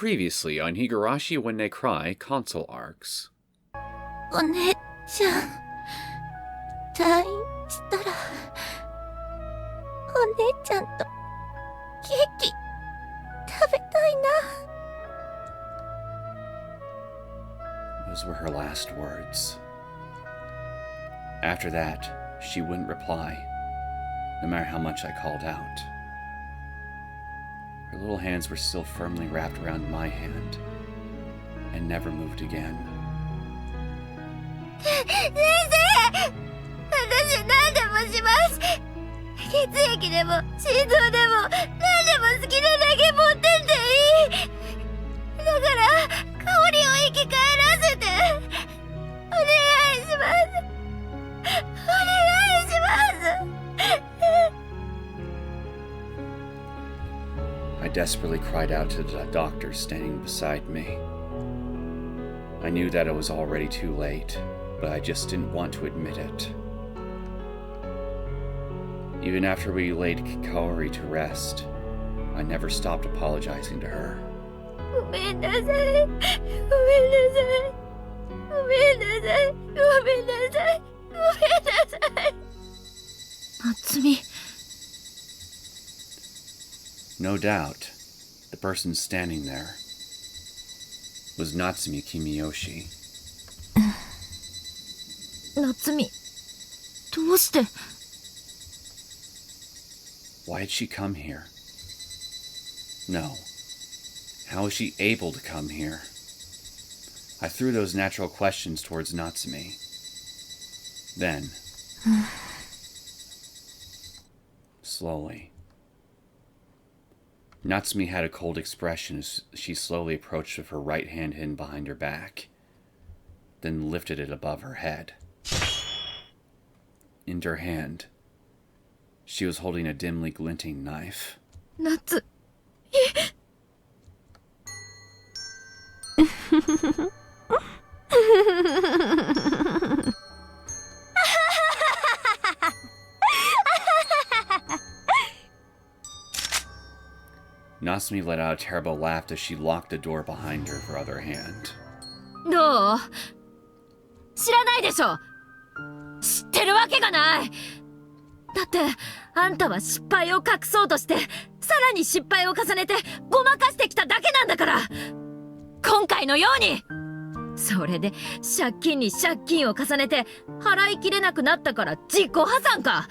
Previously on Higurashi When They Cry console arcs. お姉ちゃん退院したらお姉ちゃんとケーキ食べたいな。 Those were her last words. After that, she wouldn't reply, no matter how much I called out. Her little hands were still firmly wrapped around my hand, and never moved again. 先生、私何でもします。血液でも心臓でも何でも好きなだけ持ってっていい。だから香りを生き返らせてお願いします。お願いします。I desperately cried out to the doctor standing beside me. I knew that it was already too late, but I just didn't want to admit it. Even after we laid Kaori to rest, I never stopped apologizing to her. ごめんなさい。ごめんなさい。ごめんなさい。ごめんなさい。ごめんなさい。夏美。 No doubt, the person standing there was Natsumi Kimiyoshi. 夏美、どうして？ Why had she come here? No. How was she able to come here? I threw those natural questions towards Natsumi. Then, slowly, Natsumi had a cold expression as she slowly approached with her right hand hidden behind her back, then lifted it above her head. In her hand, she was holding a dimly glinting knife. 夏。Natsumi let out a terrible laugh as she locked the door behind her with her other hand. どう？知らないでしょ。知ってるわけがない。だってあんたは失敗を隠そうとしてさらに失敗を重ねてごまかしてきただけなんだから。今回のように。それで借金に借金を重ねて払いきれなくなったから自己破産か。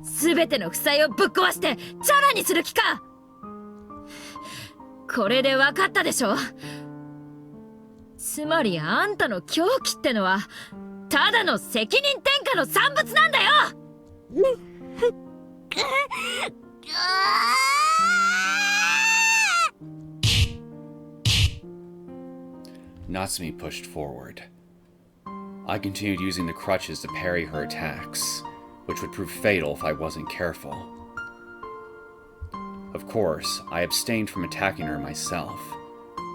全ての負債をぶっ壊してチャラにする気か。これで分かったでしょ。つまりあんたの狂気ってのはただの責任転嫁の産物なんだよ。Natsumi pushed forward. I continued using the crutches to parry her attacks, which would prove fatal if I wasn't careful. Of course, I abstained from attacking her myself,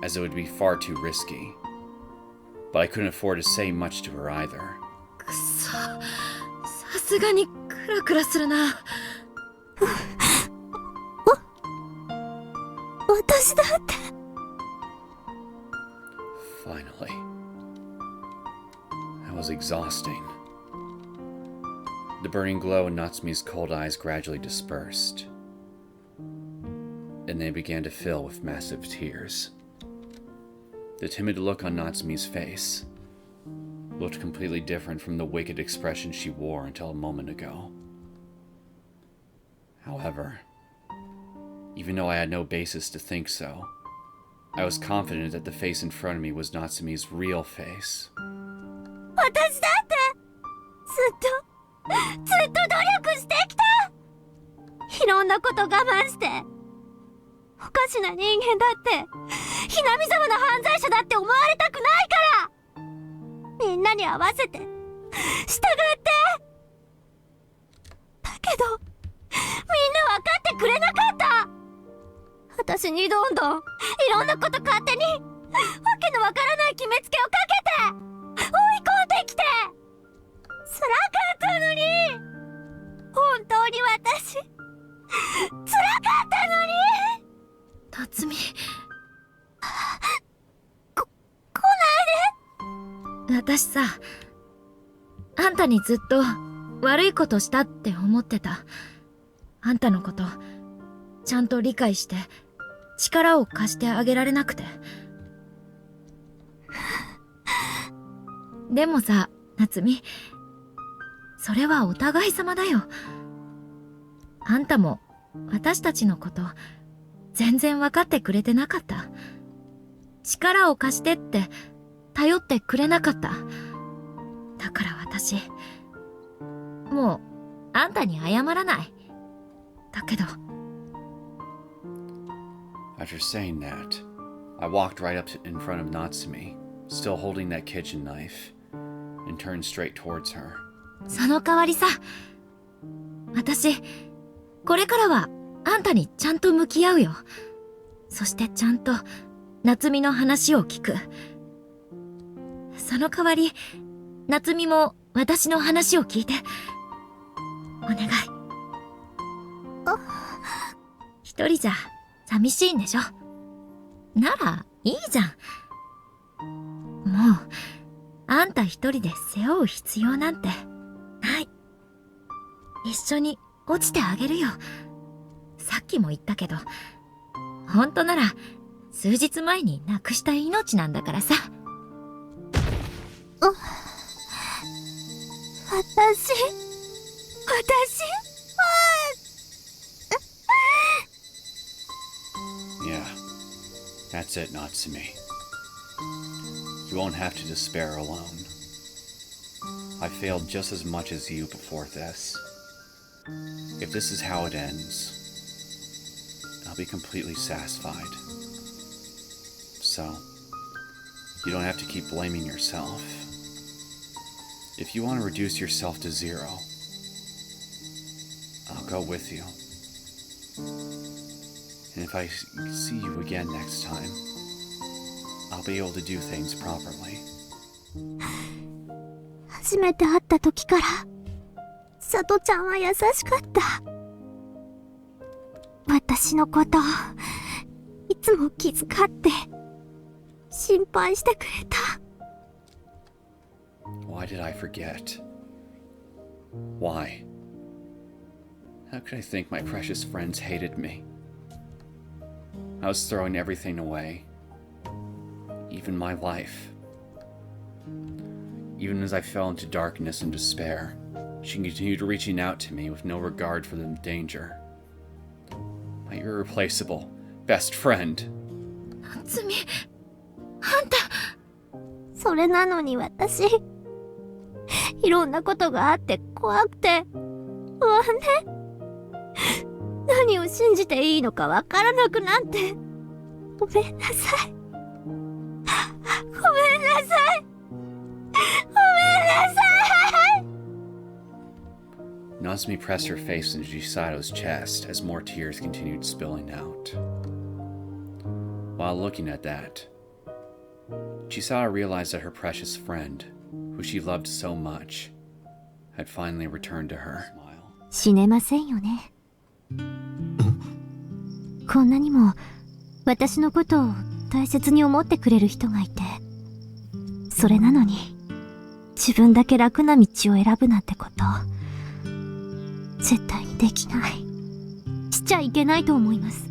as it would be far too risky. But I couldn't afford to say much to her either. くそ、さすがにクラクラするな。私だって。Finally. That was exhausting. The burning glow in Natsumi's cold eyes gradually dispersed, and they began to fill with massive tears. The timid look on Natsumi's face looked completely different from the wicked expression she wore until a moment ago. However, even though I had no basis to think so, I was confident that the face in front of me was Natsumi's real face. 私だってずっと努力してきた。いろんなこと我慢しておかしな人間だってひなみざまの犯罪者だって思われたくないからみんなに合わせて従って。だけどみんな分かってくれなかった。私にどんどんいろんなこと勝手にわけのわからない決めつけをかけて追い込んできて辛かったのに。本当に私辛かったのに。夏美、私さ、あんたにずっと悪いことしたって思ってた。あんたのことちゃんと理解して力を貸してあげられなくて。でもさ、夏美、それはお互い様だよ。あんたも私たちのこと全然分かってくれてなかった。力を貸してって頼ってくれなかった。だから私、もうあんたに謝らない。だけど。 After saying that, I walked right up in front of Natsumi, still holding that kitchen knife, and turned straight towards her. その代わりさ、私、これからはあんたにちゃんと向き合うよ。そしてちゃんと夏美の話を聞く。その代わり、夏美も私の話を聞いて。お願い。一人じゃ寂しいんでしょ。ならいいじゃん。もうあんた一人で背負う必要なんてない。一緒に落ちてあげるよ。さっきも言ったけど、本当なら数日前に亡くした命なんだからさ。私Yeah, that's it, Natsumi. You won't have to despair alone. I failed just as much as you before this. If this is how it ends, I'll be completely satisfied. So, you don't have to keep blaming yourself. If you want to reduce yourself to 0, I'll go with you. And if I see you again next time, I'll be able to do things properly. 初めて会った時からさとちゃんは優しかった。私のこといつも気遣って心配してくれた。Why did I forget? Why? How could I think my precious friends hated me? I was throwing everything away, even my life. Even as I fell into darkness and despair, she continued reaching out to me with no regard for the danger. My irreplaceable best friend. 夏美、あんた。それなのに私、いろんなことがあって怖くて不安で、何を信じていいのかわからなくなって。ごめんなさい。ごめんなさい。ごめんなさい。 Nazumi pressed her face into Chisato's chest as more tears continued spilling out. While looking at that, Chisato realized that her precious friend, who she loved so much, had finally returned to her. 死ねませんよね。こんなにも私のことを大切に思ってくれる人がいて、それなのに自分だけ楽な道を選ぶなんてこと絶対にできない。しちゃいけないと思います。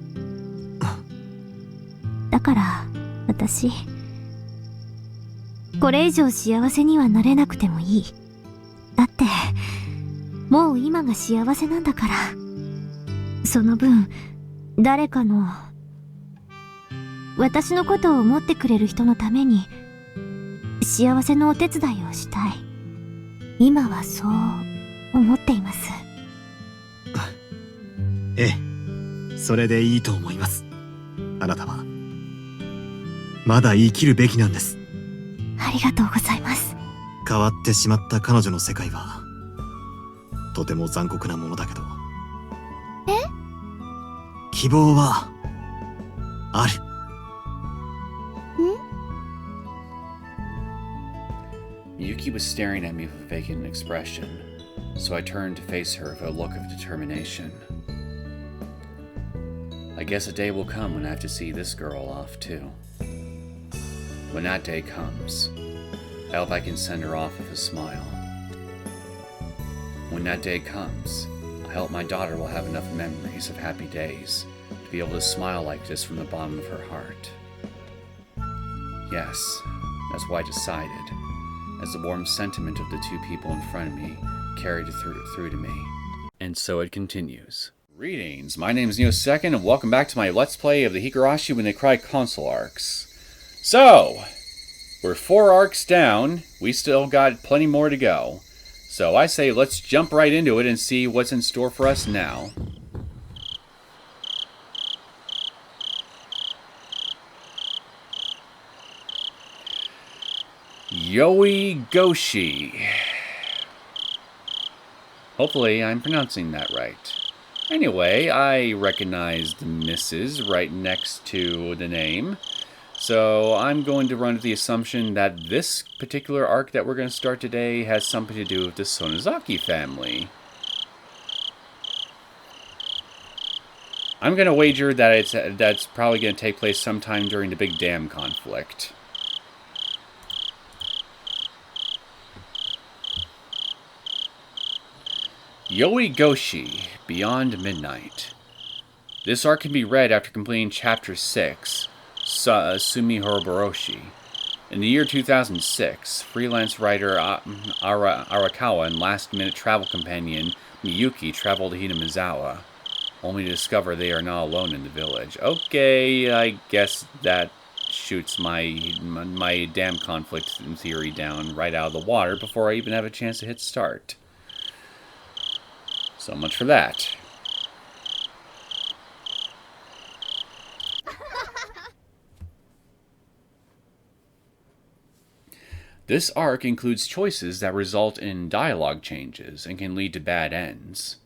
だから私、これ以上幸せにはなれなくてもいい。だってもう今が幸せなんだから。その分誰かの、私のことを思ってくれる人のために幸せのお手伝いをしたい。今はそう思っています。ええ、それでいいと思います。あなたはまだ生きるべきなんです。ありがとうございます。変わってしまった彼女の世界はとても残酷なものだけど、希望はある。Miyuki was staring at me with a vacant expression, so I turned to face her with a look of determination. I guess a day will come when I have to see this girl off too. When that day comes, I hope I can send her off with a smile. When that day comes, I hope my daughter will have enough memories of happy days to be able to smile like this from the bottom of her heart. Yes, that's what I decided, as the warm sentiment of the two people in front of me carried it through to me. And so it continues. Greetings, my name is Neosekken, and welcome back to my Let's Play of the Higurashi When They Cry console arcs. So, we're 4 arcs down, we still got plenty more to go. So I say let's jump right into it and see what's in store for us now. Yoigoshi. Hopefully I'm pronouncing that right. Anyway, I recognize the misses right next to the name. So I'm going to run with the assumption that this particular arc that we're going to start today has something to do with the Sonozaki family. I'm going to wager that that's probably going to take place sometime during the Big Dam conflict. Yoigoshi, Beyond Midnight. This arc can be read after completing Chapter 6, Sumihoroboshi. In the year 2006, freelance writer Arakawa and last-minute travel companion Miyuki travel to Hinamizawa, only to discover they are not alone in the village. Okay, I guess that shoots my dam conflict in theory down right out of the water before I even have a chance to hit start. So much for that. This arc includes choices that result in dialogue changes and can lead to bad ends.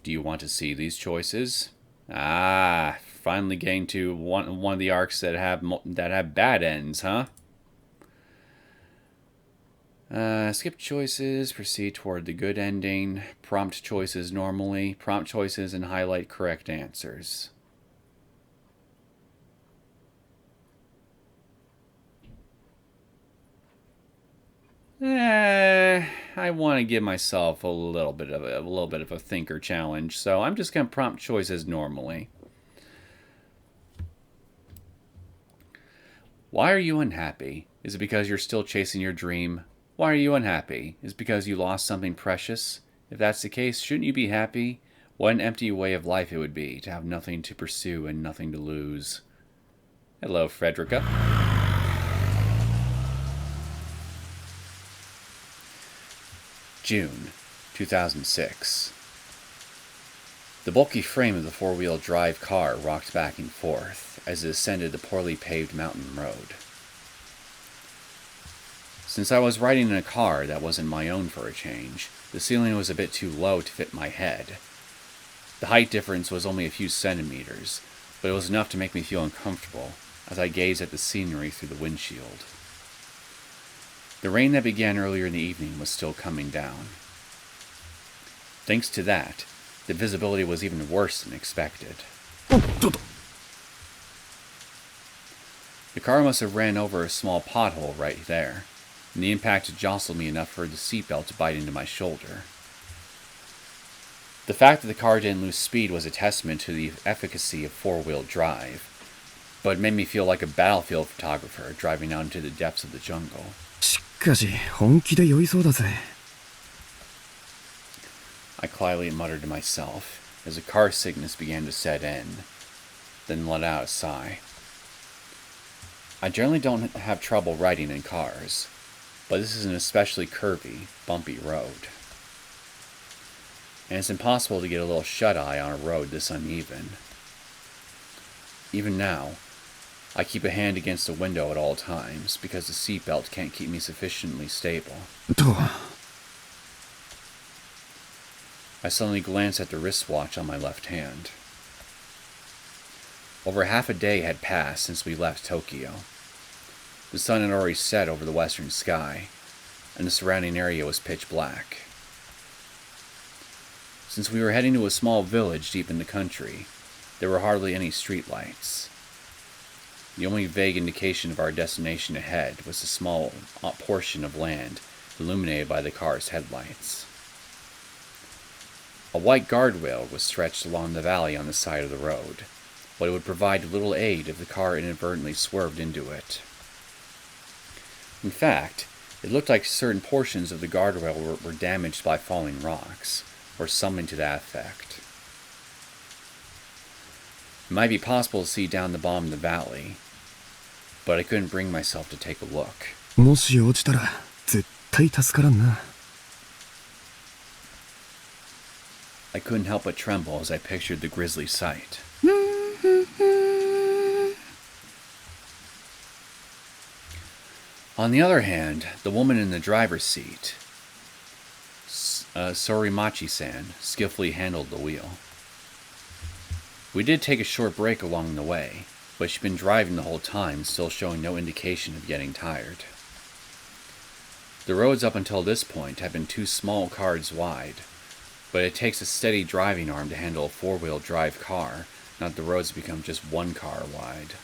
Do you want to see these choices? Finally getting to one of the arcs that have bad ends, huh? Skip choices, proceed toward the good ending, prompt choices normally, prompt choices and highlight correct answers. I want to give myself a little bit of a thinker challenge, so I'm just going to prompt choices normally. Why are you unhappy? Is it because you're still chasing your dream? Why are you unhappy? Is it because you lost something precious? If that's the case, shouldn't you be happy? What an empty way of life it would be to have nothing to pursue and nothing to lose. Hello, Frederica. June 2006. The bulky frame of the four-wheel drive car rocked back and forth as it ascended the poorly paved mountain road. Since I was riding in a car that wasn't my own for a change, the ceiling was a bit too low to fit my head. The height difference was only a few centimeters, but it was enough to make me feel uncomfortable as I gazed at the scenery through the windshield. The rain that began earlier in the evening was still coming down. Thanks to that, the visibility was even worse than expected. The car must have ran over a small pothole right there, and the impact jostled me enough for the seatbelt to bite into my shoulder. The fact that the car didn't lose speed was a testament to the efficacy of four-wheel drive, but it made me feel like a battlefield photographer driving out into the depths of the jungle. しかし本気で酔いそうだぜ。 I quietly muttered to myself as a car sickness began to set in, then let out a sigh. I generally don't have trouble riding in cars, but this is an especially curvy, bumpy road. And it's impossible to get a little shut-eye on a road this uneven. Even now, I keep a hand against the window at all times because the seatbelt can't keep me sufficiently stable. I suddenly glanced at the wristwatch on my left hand. Over half a day had passed since we left Tokyo. The sun had already set over the western sky, and the surrounding area was pitch black. Since we were heading to a small village deep in the country, there were hardly any streetlights. The only vague indication of our destination ahead was a small portion of land illuminated by the car's headlights. A white guardrail was stretched along the valley on the side of the road, but it would provide little aid if the car inadvertently swerved into it. In fact, it looked like certain portions of the guardrail were damaged by falling rocks, or something to that effect. It might be possible to see down the bottom of the valley, but I couldn't bring myself to take a look. もし落ちたら絶対助からんな。I couldn't help but tremble as I pictured the grisly sight. On the other hand, the woman in the driver's seat, Sorimachi-san, skillfully handled the wheel. We did take a short break along the way, but she'd been driving the whole time, still showing no indication of getting tired. The roads up until this point have been 2 small cars wide, but it takes a steady driving arm to handle a 4-wheel drive car, not the roads become just 1 car wide.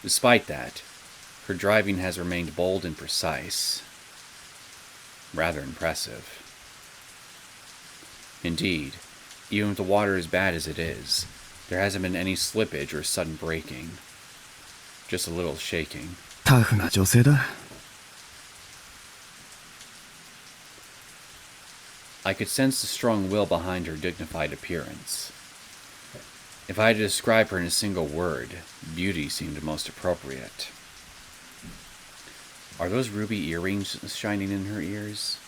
Despite that, her driving has remained bold and precise. Rather impressive. Indeed, even with the water as bad as it is, there hasn't been any slippage or sudden braking. Just a little shaking. タフな女性だ。I could sense the strong will behind her dignified appearance. If I had to describe her in a single word, beauty seemed most appropriate. Are those ruby earrings shining in her ears?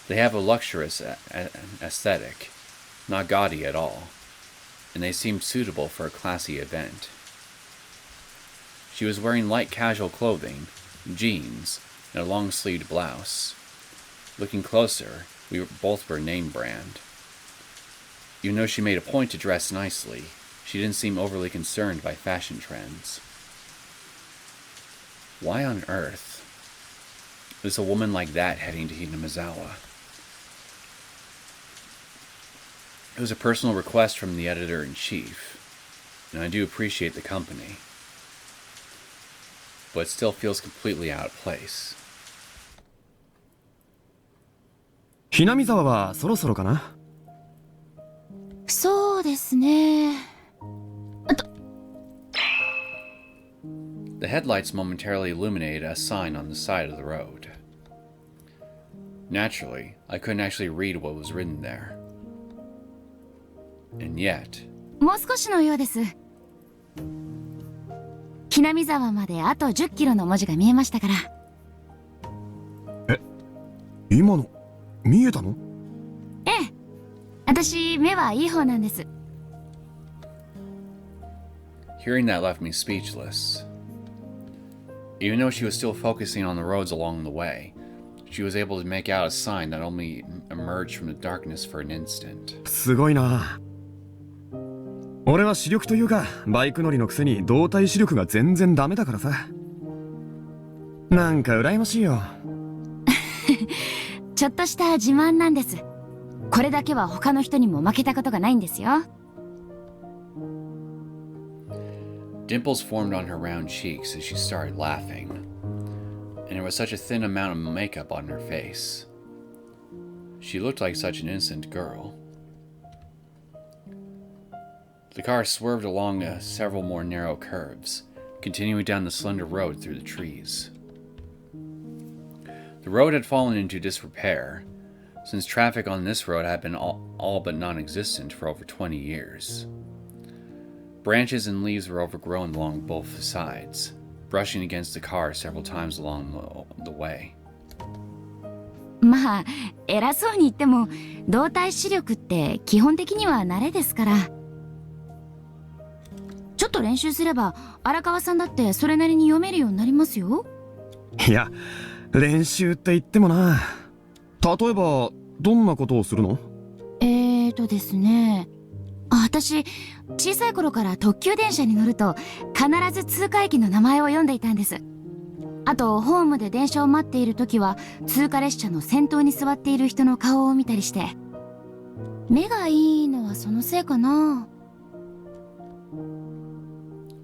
They have a luxurious aesthetic, not gaudy at all, and they seemed suitable for a classy event. She was wearing light casual clothing, jeans, and a long-sleeved blouse. Looking closer, we both were name brand. Even though she made a point to dress nicely, she didn't seem overly concerned by fashion trends. Why on earth is a woman like that heading to Hinamizawa? It was a personal request from the editor-in-chief, and I do appreciate the company, but it still feels completely out of place. ひなみざわはそろそろかな。そうですね。The headlights momentarily illuminated a sign on the side of the road. Naturally, I couldn't actually read what was written there. And yet... もう少しのようです。ひなみざわまであと10キロの文字が見えましたから。え、今の見えたの？ええ。私、目はいい方なんです。Hearing that left me speechless. Even though she was still focusing on the roads along the way, she was able to make out a sign that only emerged from the darkness for an instant. すごいな。俺は視力というか、バイク乗りのくせに動体視力が全然ダメだからさ。なんか羨ましいよ。ちょっとした自慢なんです。これだけは他の人にも負けたことがないんですよ。Dimples formed on her round cheeks as she started laughing, and there was such a thin amount of makeup on her face. She looked like such an innocent girl. The car swerved along several more narrow curves, continuing down the slender road through the trees. The road had fallen into disrepair, since traffic on this road had been all but non-existent for over 20 years. Branches and leaves were overgrown along both sides, brushing against the car several times along the way. まあ、偉そうに言っても、動体視力って基本的には慣れですから。ちょっと練習すれば、荒川さんだってそれなりに読めるようになりますよ。いや、練習って言ってもな。例えば、どんなことをするの？ですね。私、小さい頃から特急電車に乗ると、必ず通過駅の名前を読んでいたんです。あと、ホームで電車を待っている時は、通過列車の先頭に座っている人の顔を見たりして。目がいいのはそのせいかな。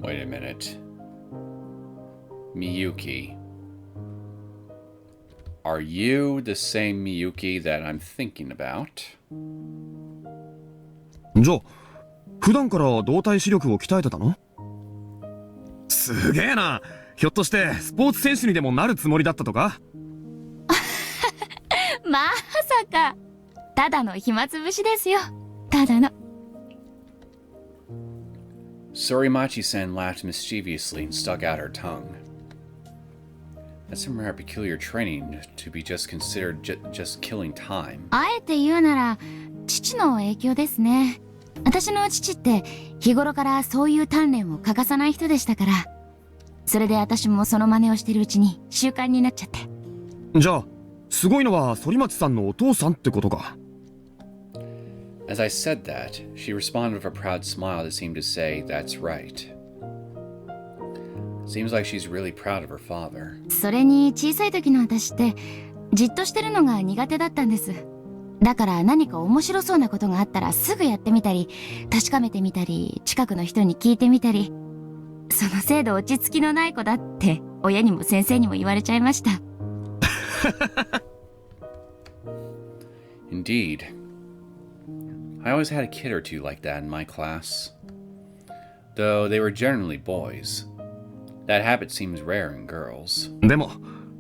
Wait a minute. Miyuki. Are you the same Miyuki that I'm thinking about? じゃあ普段から動体視力を鍛えてたの？すげえな。ひょっとしてスポーツ選手にでもなるつもりだったとか？まさか。ただの暇つぶしですよ。ただの。Sorimachi-san laughed mischievously and stuck out her tongue. That's some rather peculiar training to be just considered just killing time. あえて言うなら、父の影響ですね。私の父って日頃からそういう鍛錬を欠かさない人でしたから。それで私もその真似をしてるうちに習慣になっちゃって。じゃあすごいのは反町さんのお父さんってことか。As I said that, she responded with a proud smile that seemed to say, "That's right." Seems like she's really proud of her father. それに小さい時の私ってじっとしてるのが苦手だったんです。だから何か面白そうなことがあったらすぐやってみたり、確かめてみたり、近くの人に聞いてみたり。その程度落ち着きのない子だって親にも先生にも言われちゃいました。Indeed. I always had a kid or two like that in my class. Though they were generally boys. That habit seems rare in girls. でも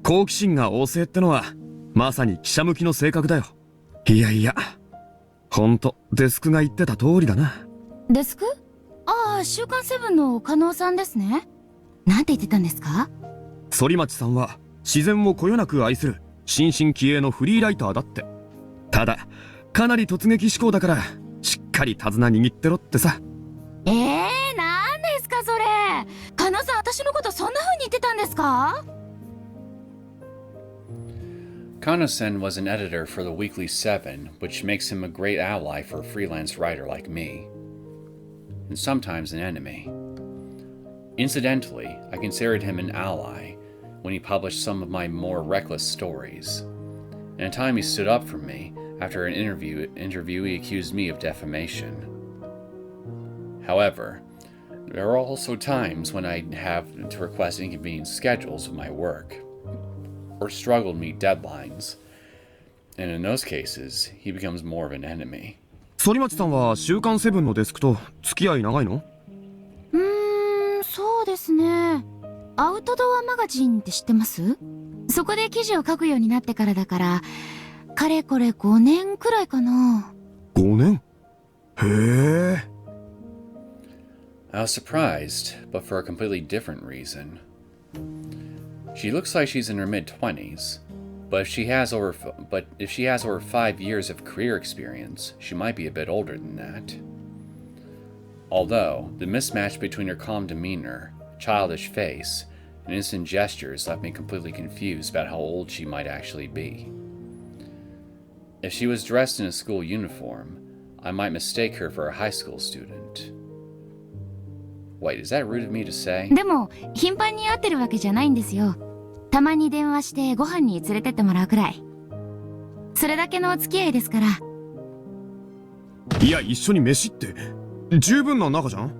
好奇心が旺盛ってのはまさに記者向きの性格だよ。いやいや、ほんとデスクが言ってた通りだな。デスク？ああ、週刊セブンの加納さんですね。なんて言ってたんですか？反町さんは自然をこよなく愛する新進気鋭のフリーライターだって。ただかなり突撃志向だからしっかり手綱握ってろってさ。なんですかそれ。加納さん、私のことそんな風に言ってたんですか？ Kano-sen was an editor for the Weekly Seven, which makes him a great ally for a freelance writer like me. And sometimes an enemy. Incidentally, I considered him an ally when he published some of my more reckless stories. And at time he stood up for me after an interviewee accused me of defamation. However, there are also times when I have to request inconvenient schedules of my work, or struggle to meet deadlines, and in those cases, he becomes more of an enemy. 反町さんは週刊セブンのデスクと付き合い長いの？そうですね。アウトドアマガジンって知ってます？そこで記事を書くようになってからだから、かれこれ5年くらいかな。5年？へえ。I was surprised, but for a completely different reason. She looks like she's in her mid-20s, but if she has over 5 years of career experience, she might be a bit older than that. Although, the mismatch between her calm demeanor, childish face, and instant gestures left me completely confused about how old she might actually be. If she was dressed in a school uniform, I might mistake her for a high school student. Wait, is that rude of me to say? でも頻繁に会ってるわけじゃないんですよ。たまに電話してご飯に連れてってもらうくらい。それだけのお付き合いですから。いや、一緒に飯って十分な仲じゃん。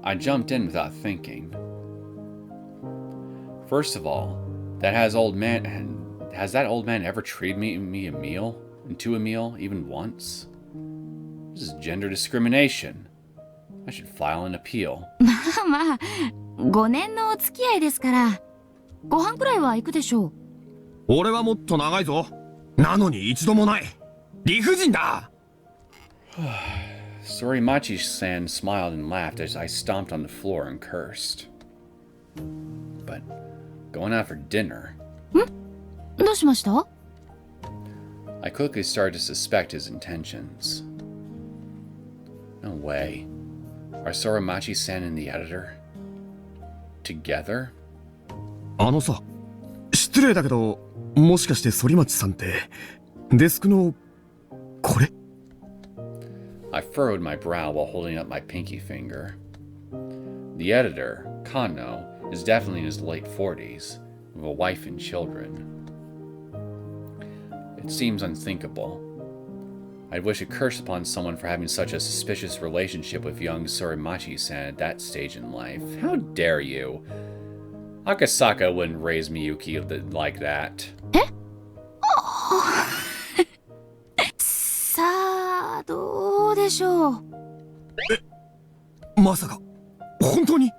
I jumped in without thinking. First of all, has that old man ever treated me a meal? To a meal, even once? This is gender discrimination. I should file an appeal. まあ5年のお付き合いですから、ご飯くらいは行くでしょう。俺はもっと長いぞ。なのに一度もない。理不尽だ。Sorimachi-san smiled and laughed as I stomped on the floor and cursed. But going out for dinner? どうしました？ I quickly started to suspect his intentions. No way. Are Sorimachi-san and the editor together? あのさ、失礼だけど、もしかして反町さんってデスクのこれ？ I furrowed my brow while holding up my pinky finger. The editor, Kano, is definitely in his late 40s, with a wife and children. It seems unthinkable. I'd wish a curse upon someone for having such a suspicious relationship with young Sorimachi-san at that stage in life. How dare you? Akasaka wouldn't raise Miyuki like that. さあ、どうでしょう。まさか本当に？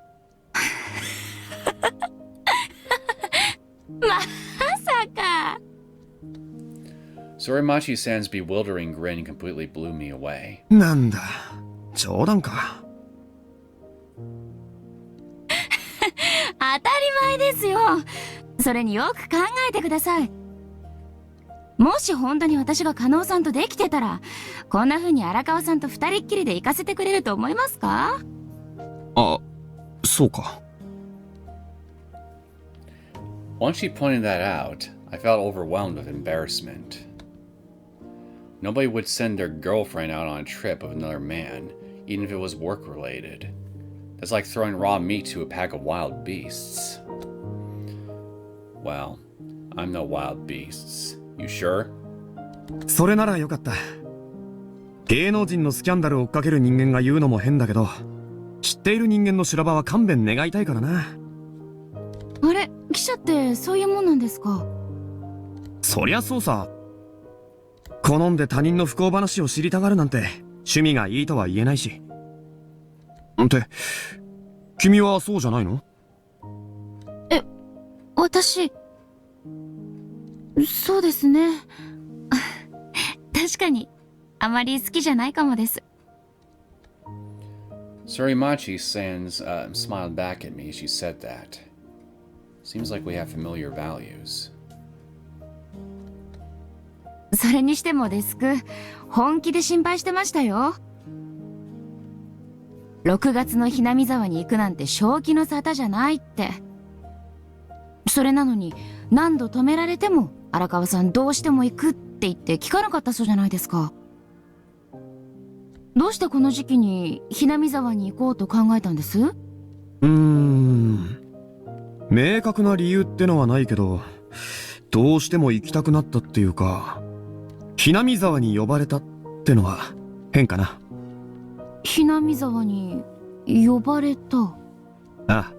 まさか。 Sorimachi-san's bewildering grin completely blew me away. なんだ、冗談か。当たり前ですよ。それによく考えてください。もし本当に私が加納さんとできてたら、こんな風に荒川さんと二人っきりで行かせてくれると思いますか？あ、そうか。Once she pointed that out, I felt overwhelmed with embarrassment. Nobody would send their girlfriend out on a trip with another man, even if it was work-related. That's like throwing raw meat to a pack of wild beasts. Well, I'm no wild beasts. You sure? それならよかった。芸能人のスキャンダルを追っかける人間が言うのも変だけど、知っている人間の修羅場は勘弁願いたいからな。あれ、記者ってそういうもんなんですか？そりゃそうさ。好んで他人の不幸話を知りたがるなんて趣味がいいとは言えないし。って、君はそうじゃないの？私、そうですね。確かに、あまり好きじゃないかもです。Sorimachi-san smiled back at me as she said that. Seems like we have familiar values. それにしてもデスク、本気で心配してましたよ。6月のHinamizawaに行くなんて正気の沙汰じゃないって。それなのに何度止められても荒川さんどうしても行くって言って聞かなかったそうじゃないですか。どうしてこの時期にHinamizawaに行こうと考えたんです？明確な理由ってのはないけど、どうしても行きたくなったっていうか、Hinamizawaに呼ばれたってのは変かな。Hinamizawaに呼ばれた？ああ、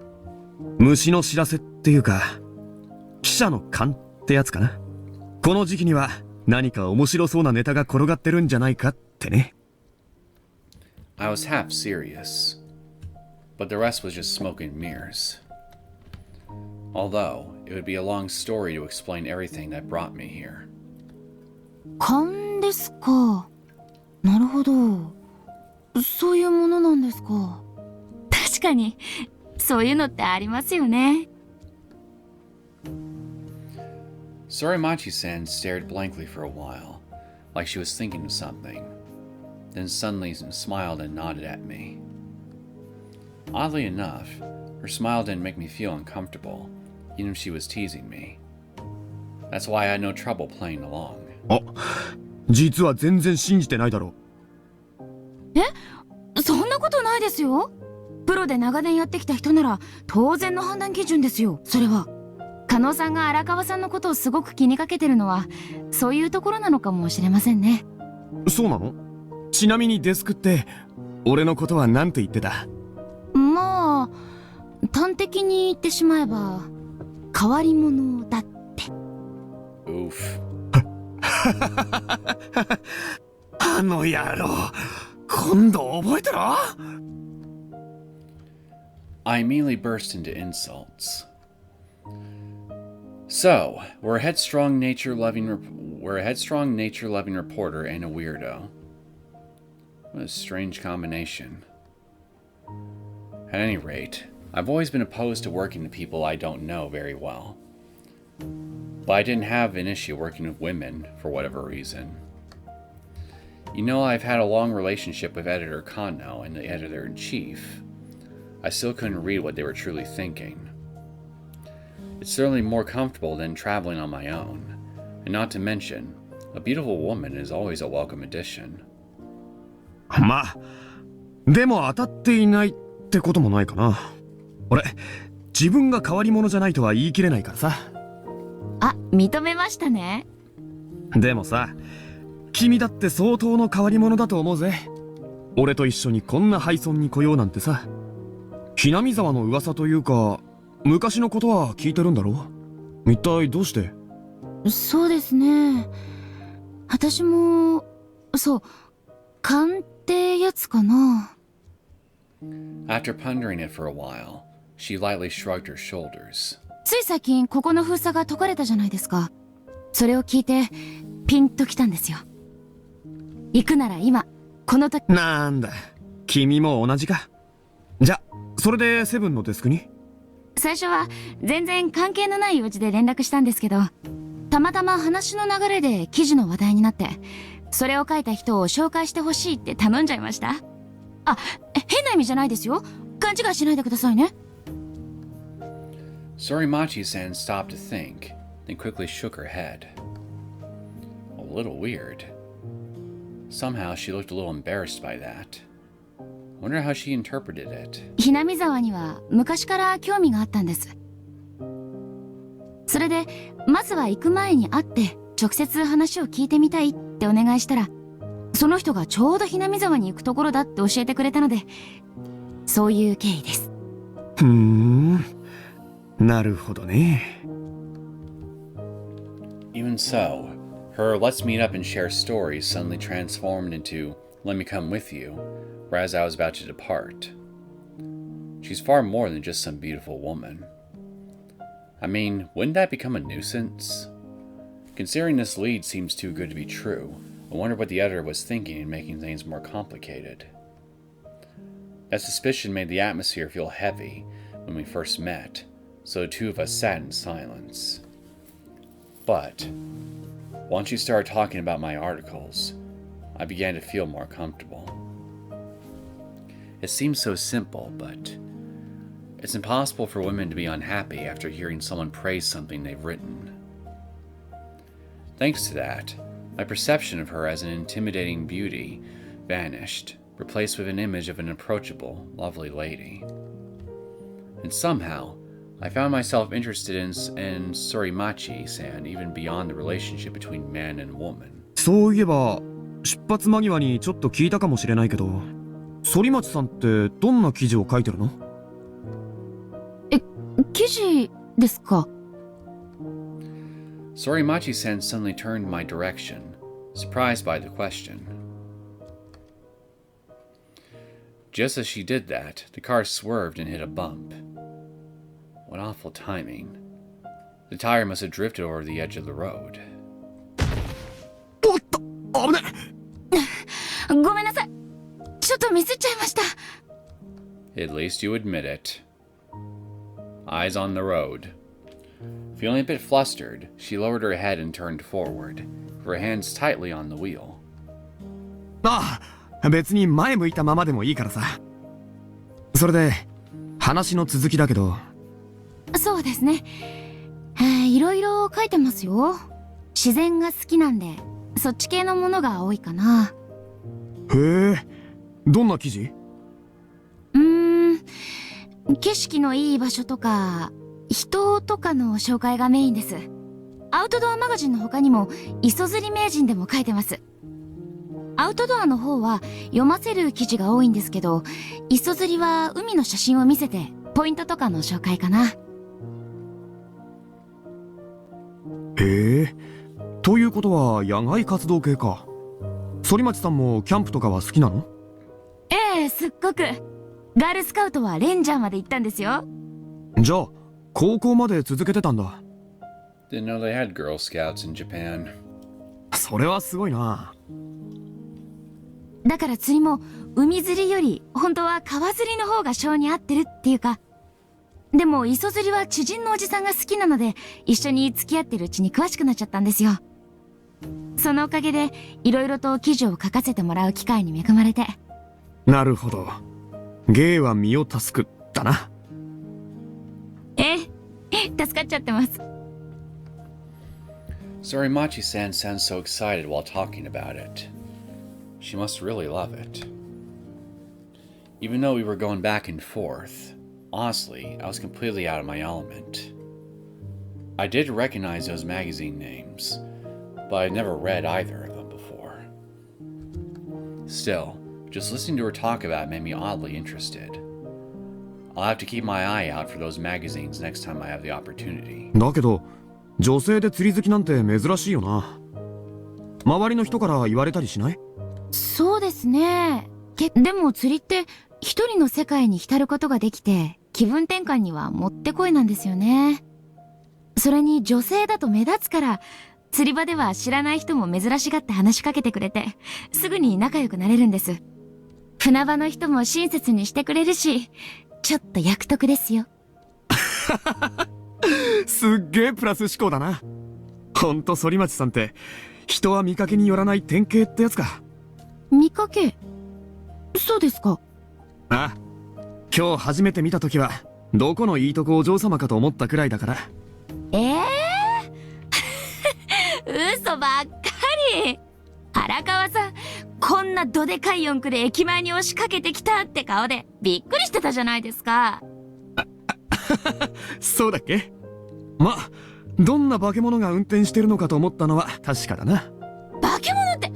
虫の知らせっていうか、記者の勘ってやつかな。この時期には何か面白そうなネタが転がってるんじゃないかってね。I was half serious, but the rest was just smoke and mirrors. Although, it would be a long story to explain everything that brought me here. 勘ですか。なるほど。そういうものなんですか。確かに、そういうのってありますよね。Sorimachi-san stared blankly for a while, like she was thinking of something, then suddenly smiled and nodded at me. Oddly enough, her smile didn't make me feel uncomfortable, even if she was teasing me. That's why I had no trouble playing along. あ、実は全然信じてないだろ。そんなことないですよ。プロで長年やってきた人なら当然の判断基準ですよ、それは。加納さんが荒川さんのことをすごく気にかけてるのはそういうところなのかもしれませんね。そうなの？ちなみにデスクって俺のことは何て言ってた？まあ端的に言ってしまえば変わり者だって。Oof. あの野郎、今度覚えてろ。I immediately burst into insults. So, we're a headstrong nature-loving reporter and a weirdo. What a strange combination. At any rate, I've always been opposed to working with people I don't know very well. But I didn't have an issue working with women for whatever reason. You know, I've had a long relationship with editor Kano and the editor-in-chief. I still couldn't read what they were truly thinking. It's certainly more comfortable than traveling on my own, and not to mention, a beautiful woman is always a welcome addition. まあ、でも当たっていないってこともないかな。俺、自分が変わり者じゃないとは言い切れないからさ。あ、認めましたね。でもさ、君だって相当の変わり者だと思うぜ。俺と一緒にこんな廃村に来ようなんてさ。Hinamizawaの噂というか、昔のことは聞いてるんだろ？一体どうして？そうですね。私も、そう、勘ってやつかな。After pondering it for a while, she lightly shrugged her shoulders. つい最近ここの封鎖が解かれたじゃないですか。それを聞いてピンときたんですよ。行くなら今この時。なんだ、君も同じか。じゃ、それでセブンのデスクに？最初は全然関係のない用事で連絡したんですけど、たまたま話の流れで記事の話題になって、それを書いた人を紹介してほしいって頼んじゃいました。あ、変な意味じゃないですよ。勘違いしないでくださいね。Sorimachi-san stopped to think, then quickly shook her head. A little weird. Somehow she looked a little embarrassed by that. Wonder how she interpreted it. ひなみざわには昔から興味があったんです。それでまずは行く前に会って直接話を聞いてみたいってお願いしたら、その人がちょうどひなみざわに行くところだって教えてくれたので、そういう経緯です。なるほどね。Even so, her let's meet up and share stories suddenly transformed into let me come with you, right as I was about to depart. She's far more than just some beautiful woman. I mean, wouldn't that become a nuisance? Considering this lead seems too good to be true, I wonder what the editor was thinking in making things more complicated. That suspicion made the atmosphere feel heavy when we first met, so the two of us sat in silence. But once you started talking about my articles, I began to feel more comfortable. It seems so simple, but it's impossible for women to be unhappy after hearing someone praise something they've written. Thanks to that, my perception of her as an intimidating beauty vanished, replaced with an image of an approachable, lovely lady. And somehow, I found myself interested in Sorimachi-san even beyond the relationship between man and woman. そういえば、出発間際にちょっと聞いたかもしれないけど、反町さんってどんな記事を書いてるの？記事ですか？ Sorimachi-san suddenly turned in my direction, surprised by the question. Just as she did that, the car swerved and hit a bump. What awful timing. The tire must have drifted over the edge of the road. おっと、危ね。ごめんなさい。ちょっとミスっちゃいました。At least you admit it. Eyes on the road. Feeling a bit flustered, she lowered her head and turned forward, her hands tightly on the wheel. ああ、別に前向いたままでもいいからさ。それで、話の続きだけど。そうですね。いろいろ書いてますよ。自然が好きなんで、そっち系のものが多いかな。へえ、どんな記事？景色のいい場所とか、人とかの紹介がメインです。アウトドアマガジンの他にも、磯釣り名人でも書いてます。アウトドアの方は読ませる記事が多いんですけど、磯釣りは海の写真を見せて、ポイントとかの紹介かな。へえ、ということは野外活動系か。反町さんもキャンプとかは好きなの？ええ、すっごく。ガールスカウトはレンジャーまで行ったんですよ。じゃあ、高校まで続けてたんだ。Didn't know they had Girl Scouts in Japan. それはすごいな。だから釣りも海釣りより本当は川釣りの方が性に合ってるっていうか、でも磯釣りは知人のおじさんが好きなので一緒に付き合ってるうちに詳しくなっちゃったんですよ。そのおかげでいろいろと記事を書かせてもらう機会に恵まれて。なるほど。芸は身を助くだな。助かっちゃってます。Sorimachi-san sounds so excited while talking about it. She must really love it. Even though we were going back and forth, honestly, I was completely out of my element. I did recognize those magazine names, but I'd never read either of them before. Still, just listening to her talk about it made me oddly interested. I'll have to keep my eye out for those magazines next time I have the opportunity. だけど、女性で釣り好きなんて珍しいよな。周りの人から言われたりしない？そうですね。でも釣りって一人の世界に浸ることができて気分転換にはもってこいなんですよね。それに女性だと目立つから釣り場では知らない人も珍しがって話しかけてくれてすぐに仲良くなれるんです。船場の人も親切にしてくれるしちょっと役得ですよ。すっげえプラス思考だな。ほんと反町さんって人は見かけによらない典型ってやつか。見かけ？そうですか。ああ、今日初めて見た時はどこのいいとこお嬢様かと思ったくらいだから。嘘ばっかり。荒川さん、こんなどでかい四駆で駅前に押しかけてきたって顔でびっくりしてたじゃないですか。そうだっけ？ま、どんな化け物が運転してるのかと思ったのは確かだな。化け物って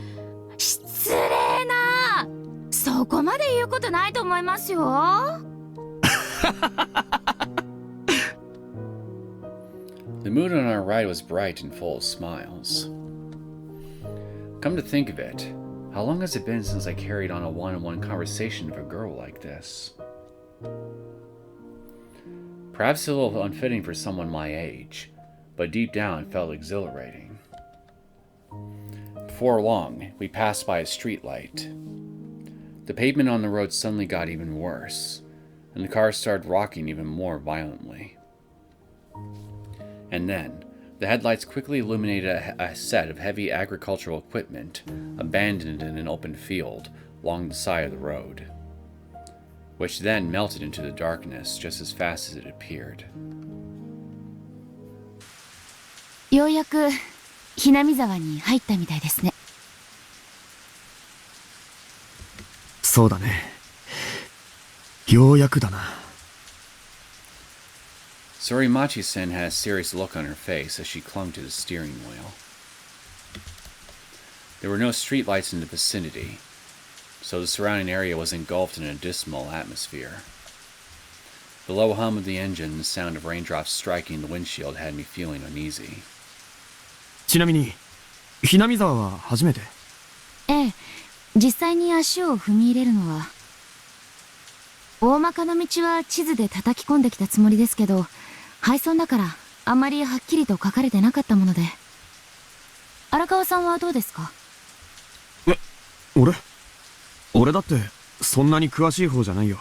失礼な。そこまで言うことないと思いますよ。The mood on our ride was bright and full of smiles. Come to think of it, how long has it been since I carried on a one-on-one conversation with a girl like this? Perhaps a little unfitting for someone my age, but deep down it felt exhilarating. Before long, we passed by a streetlight. The pavement on the road suddenly got even worse, and the car started rocking even more violently. And then, the headlights quickly illuminated a set of heavy agricultural equipment abandoned in an open field along the side of the road, which then melted into the darkness just as fast as it appeared. ようやくひなみ沢に入ったみたいですね。そうだね。ようやくだな。Sorimachi-sen had a serious look on her face as she clung to the steering wheel. There were no streetlights in the vicinity, so the surrounding area was engulfed in a dismal atmosphere. The low hum of the engine and the sound of raindrops striking the windshield had me feeling uneasy. ちなみに、ひなみ沢は初めて？ええ、実際に足を踏み入れるのは。大まかな道は地図で叩き込んできたつもりですけど、配送だからあんまりはっきりと書かれてなかったもので。荒川さんはどうですか？俺だってそんなに詳しい方じゃないよ。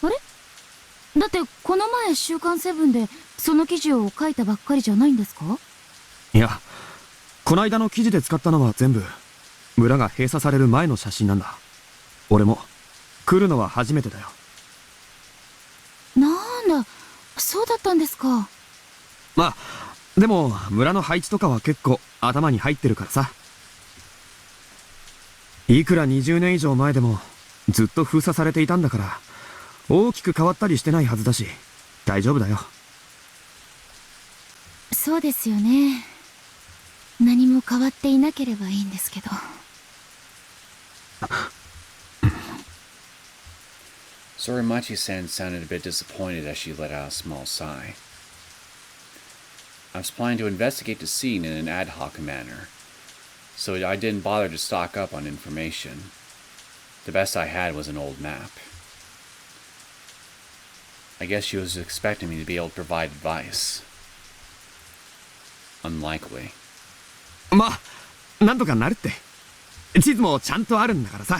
あれ？だってこの前週刊セブンでその記事を書いたばっかりじゃないんですか？いや、こないだの記事で使ったのは全部村が閉鎖される前の写真なんだ。俺も来るのは初めてだよ。なんだ、そうだったんですか。まあでも村の配置とかは結構頭に入ってるからさ。いくら20年以上前でもずっと封鎖されていたんだから大きく変わったりしてないはずだし大丈夫だよ。そうですよね。何も変わっていなければいいんですけど。Sorimachi-san sounded a bit disappointed as she let out a small sigh. I was planning to investigate the scene in an ad hoc manner, so I didn't bother to stock up on information. The best I had was an old map. I guess she was expecting me to be able to provide advice. Unlikely. まあなんとかなるって。地図もちゃんとあるんだからさ。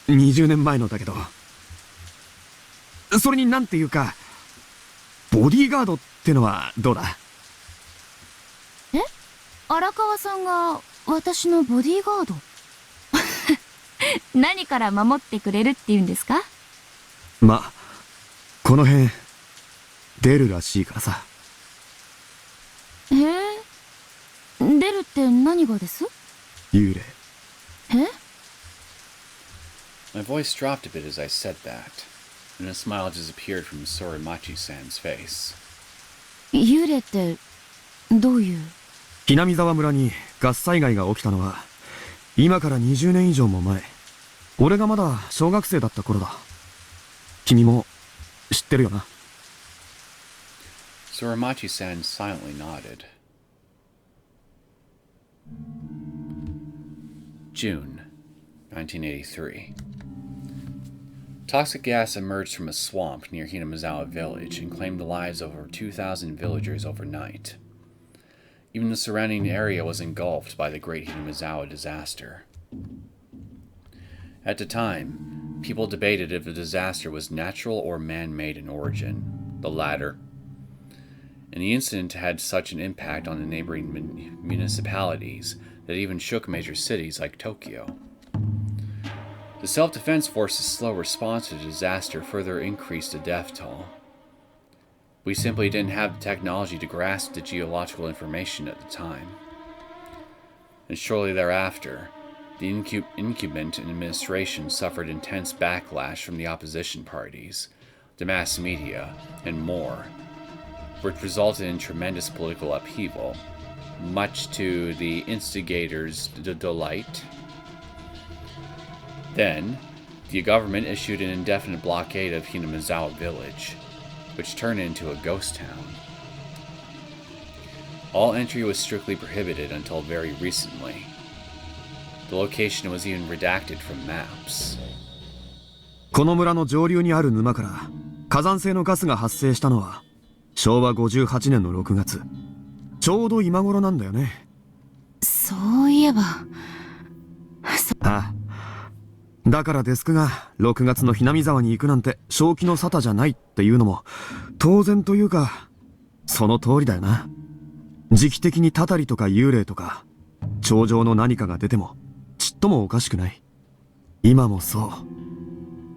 20年前のだけど。それになんていうかボディーガードってのはどうだ？え？荒川さんが私のボディーガード？何から守ってくれるって言うんですか？まあこの辺出るらしいからさ。出るって何がです？幽霊。My voice dropped a bit as I said that, and a smile disappeared from Sorimachi-san's face. 幽霊ってどういう？hinamizawa村にガス災害が起きたのは今から20年以上も前、俺がまだ小学生だった頃だ。君も知ってるよな。Sorimachi-san silently nodded. June 1983. Toxic gas emerged from a swamp near Hinamizawa village and claimed the lives of over 2,000 villagers overnight. Even the surrounding area was engulfed by the Great Hinamizawa disaster. At the time, people debated if the disaster was natural or man-made in origin, the latter. And the incident had such an impact on the neighboring municipalities that it even shook major cities like Tokyo. The self-defense force's slow response to the disaster further increased the death toll. We simply didn't have the technology to grasp the geological information at the time. And shortly thereafter, the incumbent administration suffered intense backlash from the opposition parties, the mass media, and more, which resulted in tremendous political upheaval, much to the instigators' delight. Then, the government issued an indefinite blockade of Hinamizawa village, which turned into a ghost town. All entry was strictly prohibited until very recently. The location was even redacted from maps. この村の上流にある沼から火山性のガスが発生したのは昭和58年の6月。ちょうど今頃なんだよね。そういえば。ああ。だからデスクが6月のひなみ沢に行くなんて正気の沙汰じゃないっていうのも当然というかその通りだよな。時期的にたたりとか幽霊とか頂上の何かが出てもちっともおかしくない。今もそう。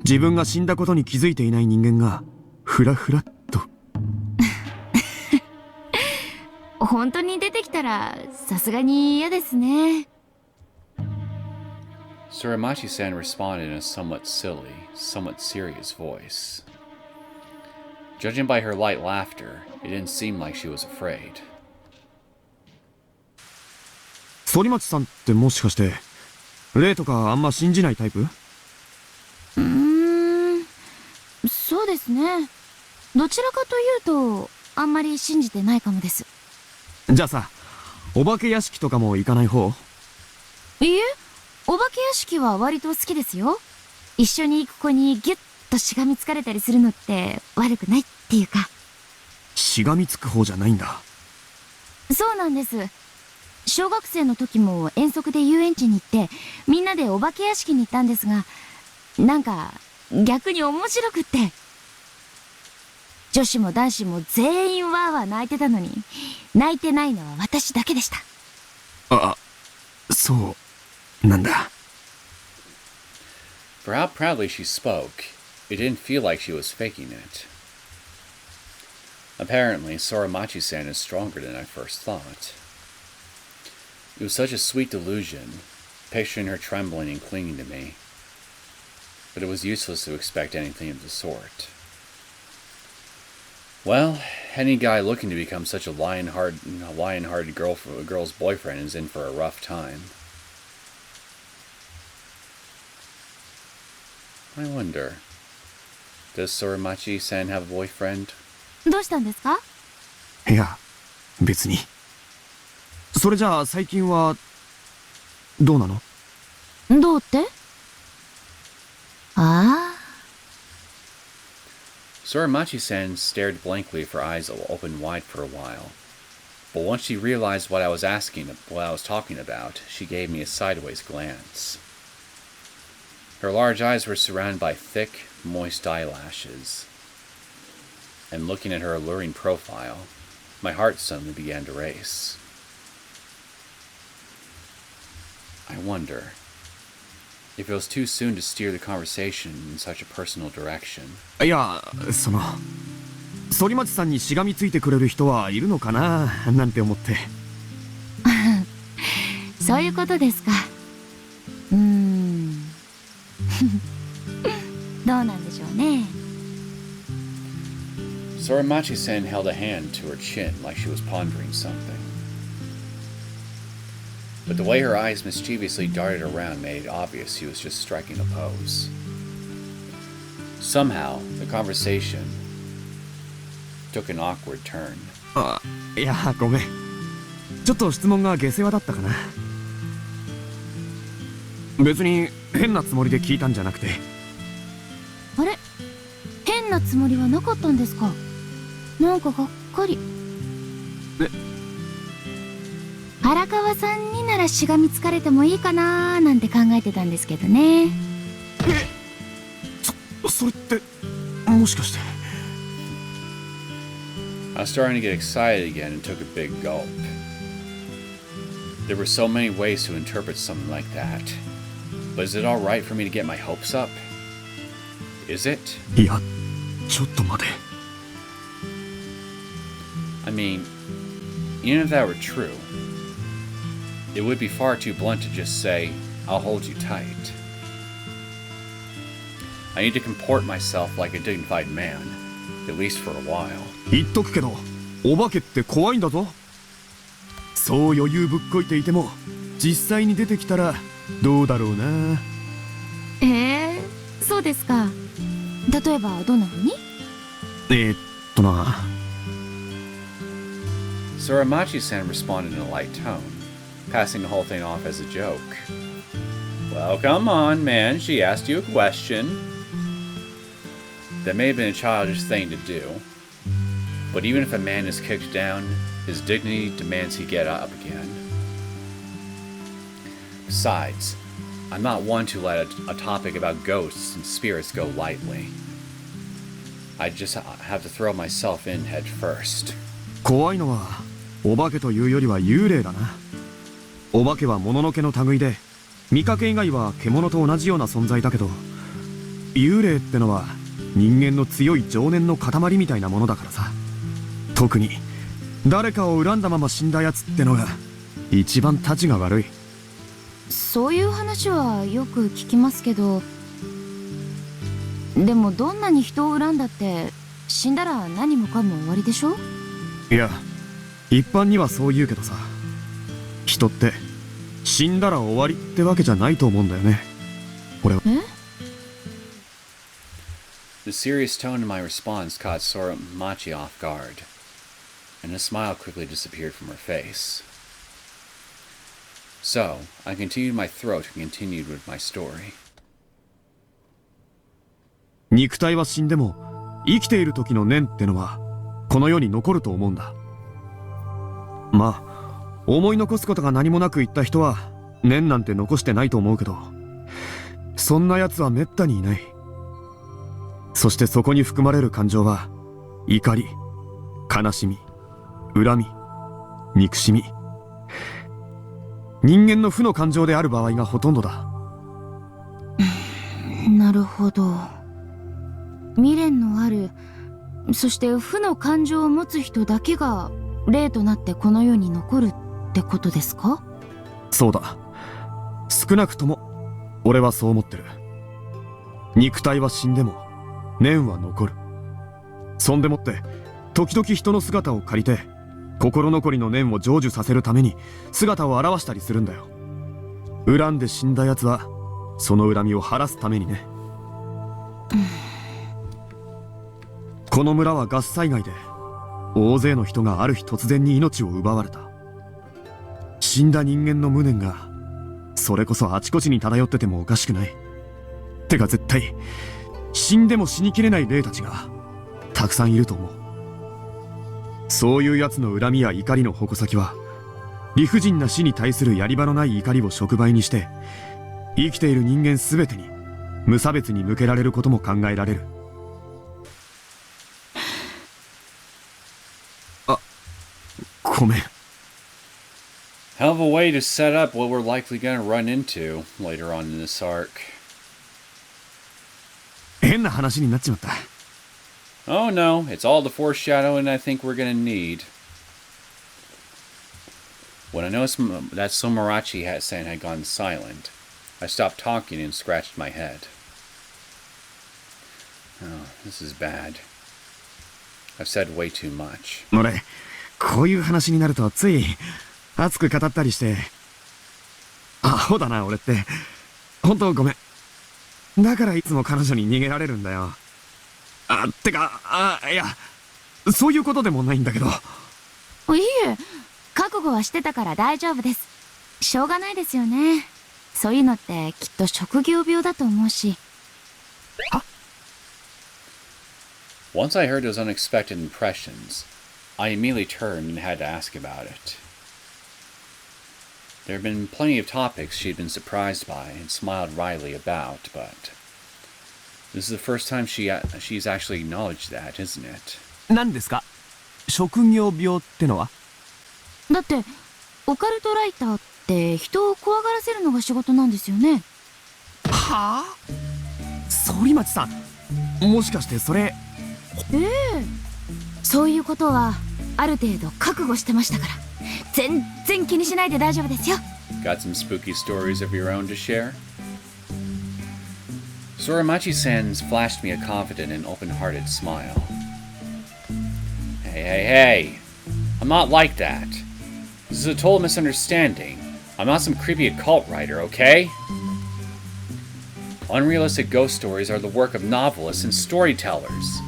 自分が死んだことに気づいていない人間がふらふらっと。本当に出てきたらさすがに嫌ですね。Sorimachi-san responded in a somewhat silly, somewhat serious voice. Judging by her light laughter, it didn't seem like she was afraid. 反町さんってもしかして霊とかあんま信じないタイプ？そうですね。どちらかというとあんまり信じてないかもです。じゃあさ、お化け屋敷とかも行かない方？いいえ、お化け屋敷は割と好きですよ。一緒に行く子にギュッとしがみつかれたりするのって悪くないっていうか。しがみつく方じゃないんだ。そうなんです。小学生の時も遠足で遊園地に行ってみんなでお化け屋敷に行ったんですが、なんか逆に面白くって。女子も男子も全員わーわー泣いてたのに、泣いてないのは私だけでした。あ、そうなんだ。For how proudly she spoke, it didn't feel like she was faking it. Apparently, Sorimachi-san is stronger than I first thought. It was such a sweet delusion, picturing her trembling and clinging to me. But it was useless to expect anything of the sort. Well, any guy looking to become such a lion-hearted girl's boyfriend is in for a rough time. I wonder, does Sorimachi-san have a boyfriend? どうしたんですか？いや、別に。それじゃあ最近はどうなの？どうって？ああ。Sorimachi-san stared blankly with her eyes open wide for a while. But once she realized what I was talking about, she gave me a sideways glance. Her large eyes were surrounded by thick, moist eyelashes. And looking at her alluring profile, my heart suddenly began to race. I wonder if it was too soon to steer the conversation in such a personal direction. いや、反町さんにしがみついてくれる人はいるのかななんて思って。そういうことですか。どうなんでしょうね。Sorimachi-san held a hand to her chin like she was pondering something. but the way her eyes mischievously darted around made it obvious she was just striking a pose. Somehow, the conversation took an awkward turn. あ、いや、ごめん。ちょっと質問が下世話だったかな。別に変なつもりで聞いたんじゃなくて。あれ、変なつもりはなかったんですか？なんかがっかり。荒川さんにならしがみつかれてもいいかなーなんて考えてたんですけどね。それってもしかして。I was starting to get excited again and took a big gulp. There were so many ways to interpret something like that. But is it alright for me to get my hopes up? Is it? いや、ちょっと待て。I mean, even if that were true, it would be far too blunt to just say, I'll hold you tight. I need to comport myself like a dignified man, at least for a while. 言っとくけど、お化けって怖いんだぞ。そう余裕ぶっこいていても、実際に出てきたらどうだろうな。そうですか。例えばどんな風に？な。Soramachi-san responded in a light tone, passing the whole thing off as a joke. Well, come on, man, she asked you a question. That may have been a childish thing to do, but even if a man is kicked down, his dignity demands he get up again. Besides, I'm not one to let a topic about ghosts and spirits go lightly. I just have to throw myself in head first. 怖いのはお化けというよりは幽霊だな。お化けはもののけの類で、見かけ以外は獣と同じような存在だけど、幽霊ってのは人間の強い情念の塊みたいなものだからさ。特に誰かを恨んだまま死んだやつってのが一番たちが悪い。そういう話はよく聞きますけど、でもどんなに人を恨んだって死んだら何もかも終わりでしょ？いや、一般にはそう言うけどさ、人って死んだら終わりってわけじゃないと思うんだよね。俺は。The serious tone in my response caught Soramachi off guard, and a smile quickly disappeared from her face. So, I continued my throat and continued with my story. 肉体は死んでも生きている時の念ってのはこの世に残ると思うんだ。まあ思い残すことが何もなく言った人は念なんて残してないと思うけど、そんな奴はめったにいない。そしてそこに含まれる感情は怒り、悲しみ、恨み、憎しみ、人間の負の感情である場合がほとんどだ。なるほど。未練のある、そして負の感情を持つ人だけが霊となってこの世に残るってことですか？そうだ。少なくとも俺はそう思ってる。肉体は死んでも念は残る。そんでもって時々人の姿を借りて心残りの念を成就させるために姿を現したりするんだよ。恨んで死んだ奴はその恨みを晴らすためにね。この村はガス災害で大勢の人がある日突然に命を奪われた。死んだ人間の無念がそれこそあちこちに漂っててもおかしくない。てか絶対死んでも死にきれない霊たちがたくさんいると思う。そういう奴の恨みや怒りの矛先は理不尽な死に対するやり場のない怒りを触媒にして生きている人間全てに無差別に向けられることも考えられる。あ、ごめん。 Hell of a way to set up what we're likely going to run into later on in this arc. 変な話になっちまった。Oh no, it's all the foreshadowing I think we're gonna need. When I noticed that Somarachi-san had gone silent, I stopped talking and scratched my head. Oh, this is bad. I've said way too much. 俺、こういう話になるとつい熱く語ったりして、アホだな俺って。本当ごめん。だからいつも彼女に逃げられるんだよ。てか、いや、そういうことでもないんだけど。いえ、覚悟はしてたから大丈夫です。しょうがないですよね。そういうのってきっと職業病だと思うし。Once I heard those unexpected impressions, I immediately turned and had to ask about it. There had been plenty of topics she had been surprised by and smiled wryly about, but this is the first time she's actually acknowledged that, isn't it? 何ですか？職業病ってのは？だって、オカルトライターって人を怖がらせるのが仕事なんですよね。はあ？反町さん、もしかしてそれ？そういうことはある程度覚悟してましたから、全然気にしないで大丈夫ですよ。Got some spooky stories of your own to share? Soramachi-san flashed me a confident and open-hearted smile. Hey, I'm not like that. This is a total misunderstanding. I'm not some creepy occult writer, okay? Unrealistic ghost stories are the work of novelists and storytellers.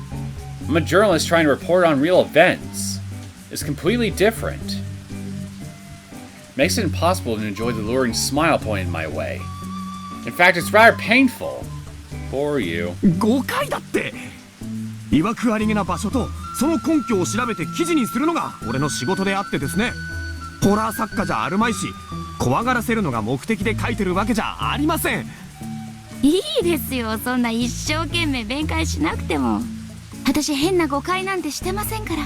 I'm a journalist trying to report on real events. It's completely different. Makes it impossible to enjoy the luring smile pointed my way. In fact, it's rather painful. For you. 誤解だって。いわくありげな場所とその根拠を調べて記事にするのが俺の仕事であってですね。ホラー作家じゃあるまいし、怖がらせるのが目的で書いてるわけじゃありません。いいですよ、そんな一生懸命弁解しなくても。私変な誤解なんてしてませんから。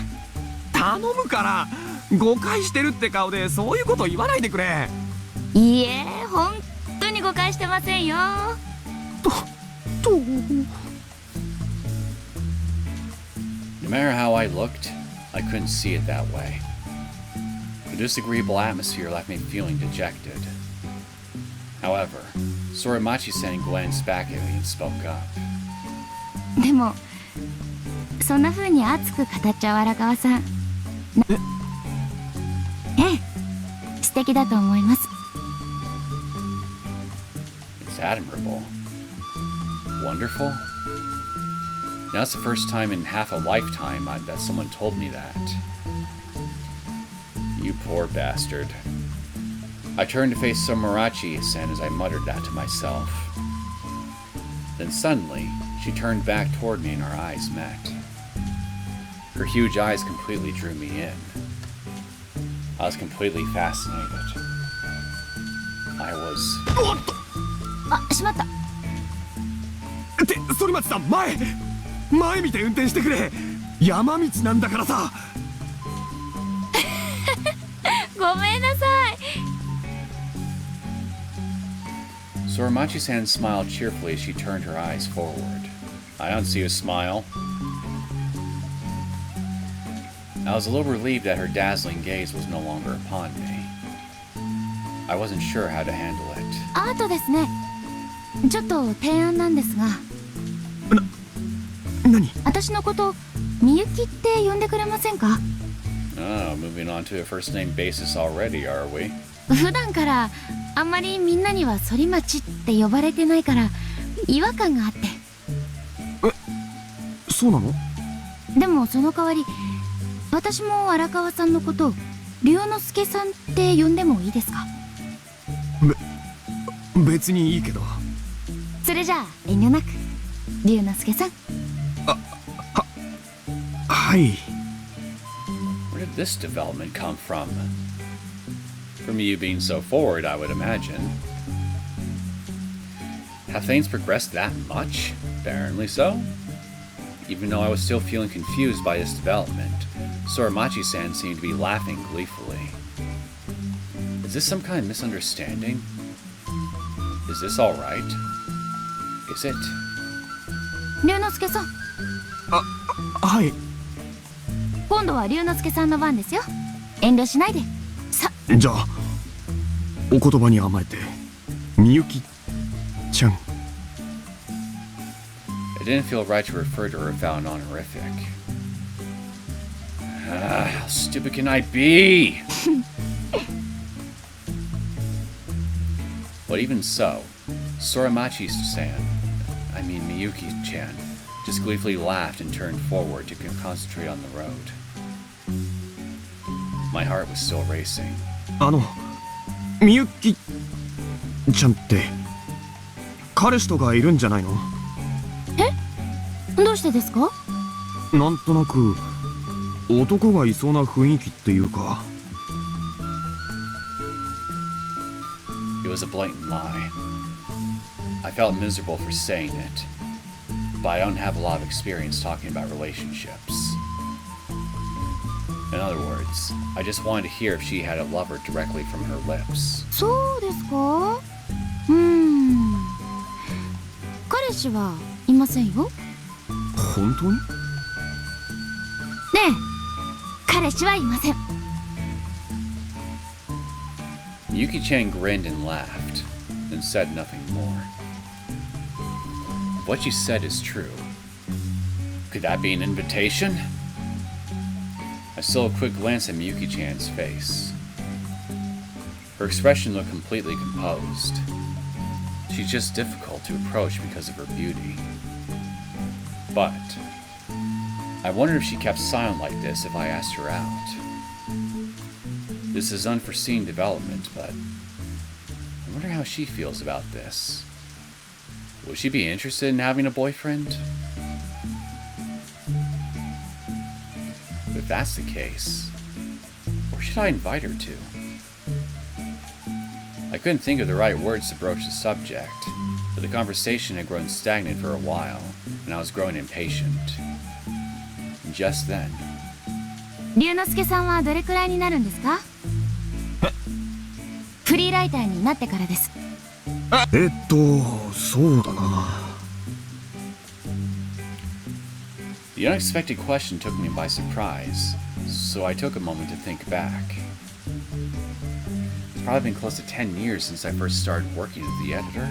頼むから、誤解してるって顔でそういうこと言わないでくれ。いいえ、本当に誤解してませんよ。No matter how I looked, I couldn't see it that way. The disagreeable atmosphere left me feeling dejected. However, Soramachi-san glanced back at me and spoke up. でもそんな風に熱く語っちゃう荒川さん、素敵だと思います。 It's admirable. Wonderful? Now it's the first time in half a lifetime that someone told me that. You poor bastard. I turned to face Somarachi-san as I muttered that to myself. Then suddenly, she turned back toward me and our eyes met. Her huge eyes completely drew me in. I was completely fascinated. I was... あ、しまった。って反町さん、前見て運転してくれ。山道なんだからさ。ごめんなさい。Soramachi-san smiled cheerfully as she turned her eyes forward. I don't see a smile. I was a little relieved that her dazzling gaze was no longer upon me. I wasn't sure how to handle it. あとですね、ちょっと提案なんですが。何？私のことみゆきって呼んでくれませんか？ Oh, moving on to a first name basis already, are we? 普段からあんまりみんなには反町って呼ばれてないから違和感があって。そうなの？でもその代わり私も荒川さんのこと龍之介さんって呼んでもいいですか？別にいいけど。それじゃあ遠慮なく龍之介さん。はい。 Where did this development come from? From you being so forward, I would imagine. Have things progressed that much? Apparently so. Even though I was still feeling confused by this development, Soramachi-san seemed to be laughing gleefully. Is this some kind of misunderstanding? Is this alright? Is it? 龍之介さん、はい。今度は龍之介さんの番ですよ。遠慮しないで。さ。じゃあお言葉に甘えてみゆきちゃん。It didn't feel right to refer to her without an honorific. How stupid can I be? But even so, Soramachi-san, Miyuki-chan, just gleefully laughed and turned forward to concentrate on the road. My heart was still racing. みゆきちゃんって彼氏とかいるんじゃないの？どうしてですか？なんとなく男がいそうな雰囲気っていうか。It was a blatant lie. I felt miserable for saying it, but I don't have a lot of experience talking about relationships. In other words, I just wanted to hear if she had a lover directly from her lips. そうですか？彼氏はいませんよ。本当に？ねえ、彼氏はいません。Yuki-chan grinned and laughed, then said nothing more. What she said is true. Could that be an invitation? I stole a quick glance at Miyuki-chan's face. Her expression looked completely composed. She's just difficult to approach because of her beauty. But I wondered if she kept silent like this if I asked her out. This is unforeseen development, but I wonder how she feels about this. Will she be interested in having a boyfriend? If that's the case, where should I invite her to? I couldn't think of the right words to broach the subject, but the conversation had grown stagnant for a while, and I was growing impatient. And just then, 龍之介さんはどれくらいになるんですか？フリーライターになってからです。そうだな。the unexpected question took me by surprise, so I took a moment to think back. It's probably been close to 10 years since I first started working as the editor.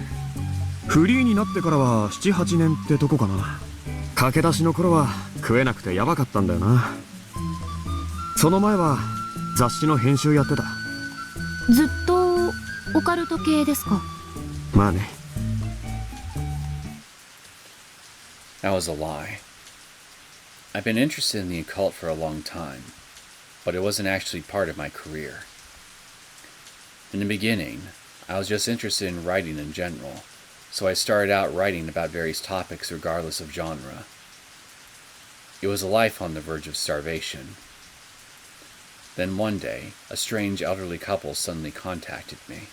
フリーになってからは7、8年ってとこかな。駆け出しの頃は食えなくてやばかったんだよな。その前は雑誌の編集やってた。ずっとオカルト系ですか？まあね。That was a lie. I've been interested in the occult for a long time, but it wasn't actually part of my career. In the beginning, I was just interested in writing in general, so I started out writing about various topics regardless of genre. It was a life on the verge of starvation. Then one day, a strange elderly couple suddenly contacted me.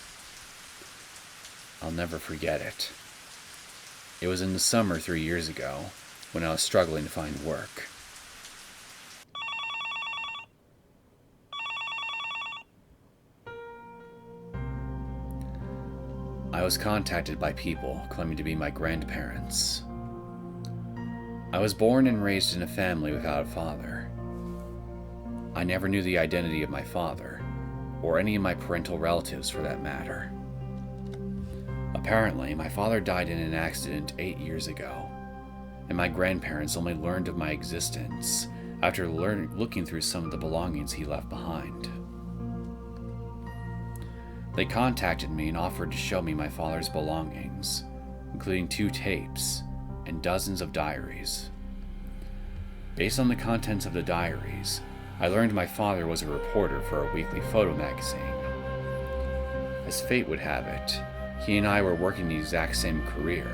I'll never forget it. It was in the summer 3 years ago, when I was struggling to find work. I was contacted by people claiming to be my grandparents. I was born and raised in a family without a father. I never knew the identity of my father, or any of my parental relatives for that matter. Apparently, my father died in an accident 8 years ago, and my grandparents only learned of my existence after looking through some of the belongings he left behind. They contacted me and offered to show me my father's belongings, including 2 tapes and dozens of diaries. Based on the contents of the diaries, I learned my father was a reporter for a weekly photo magazine. As fate would have it, he and I were working the exact same career.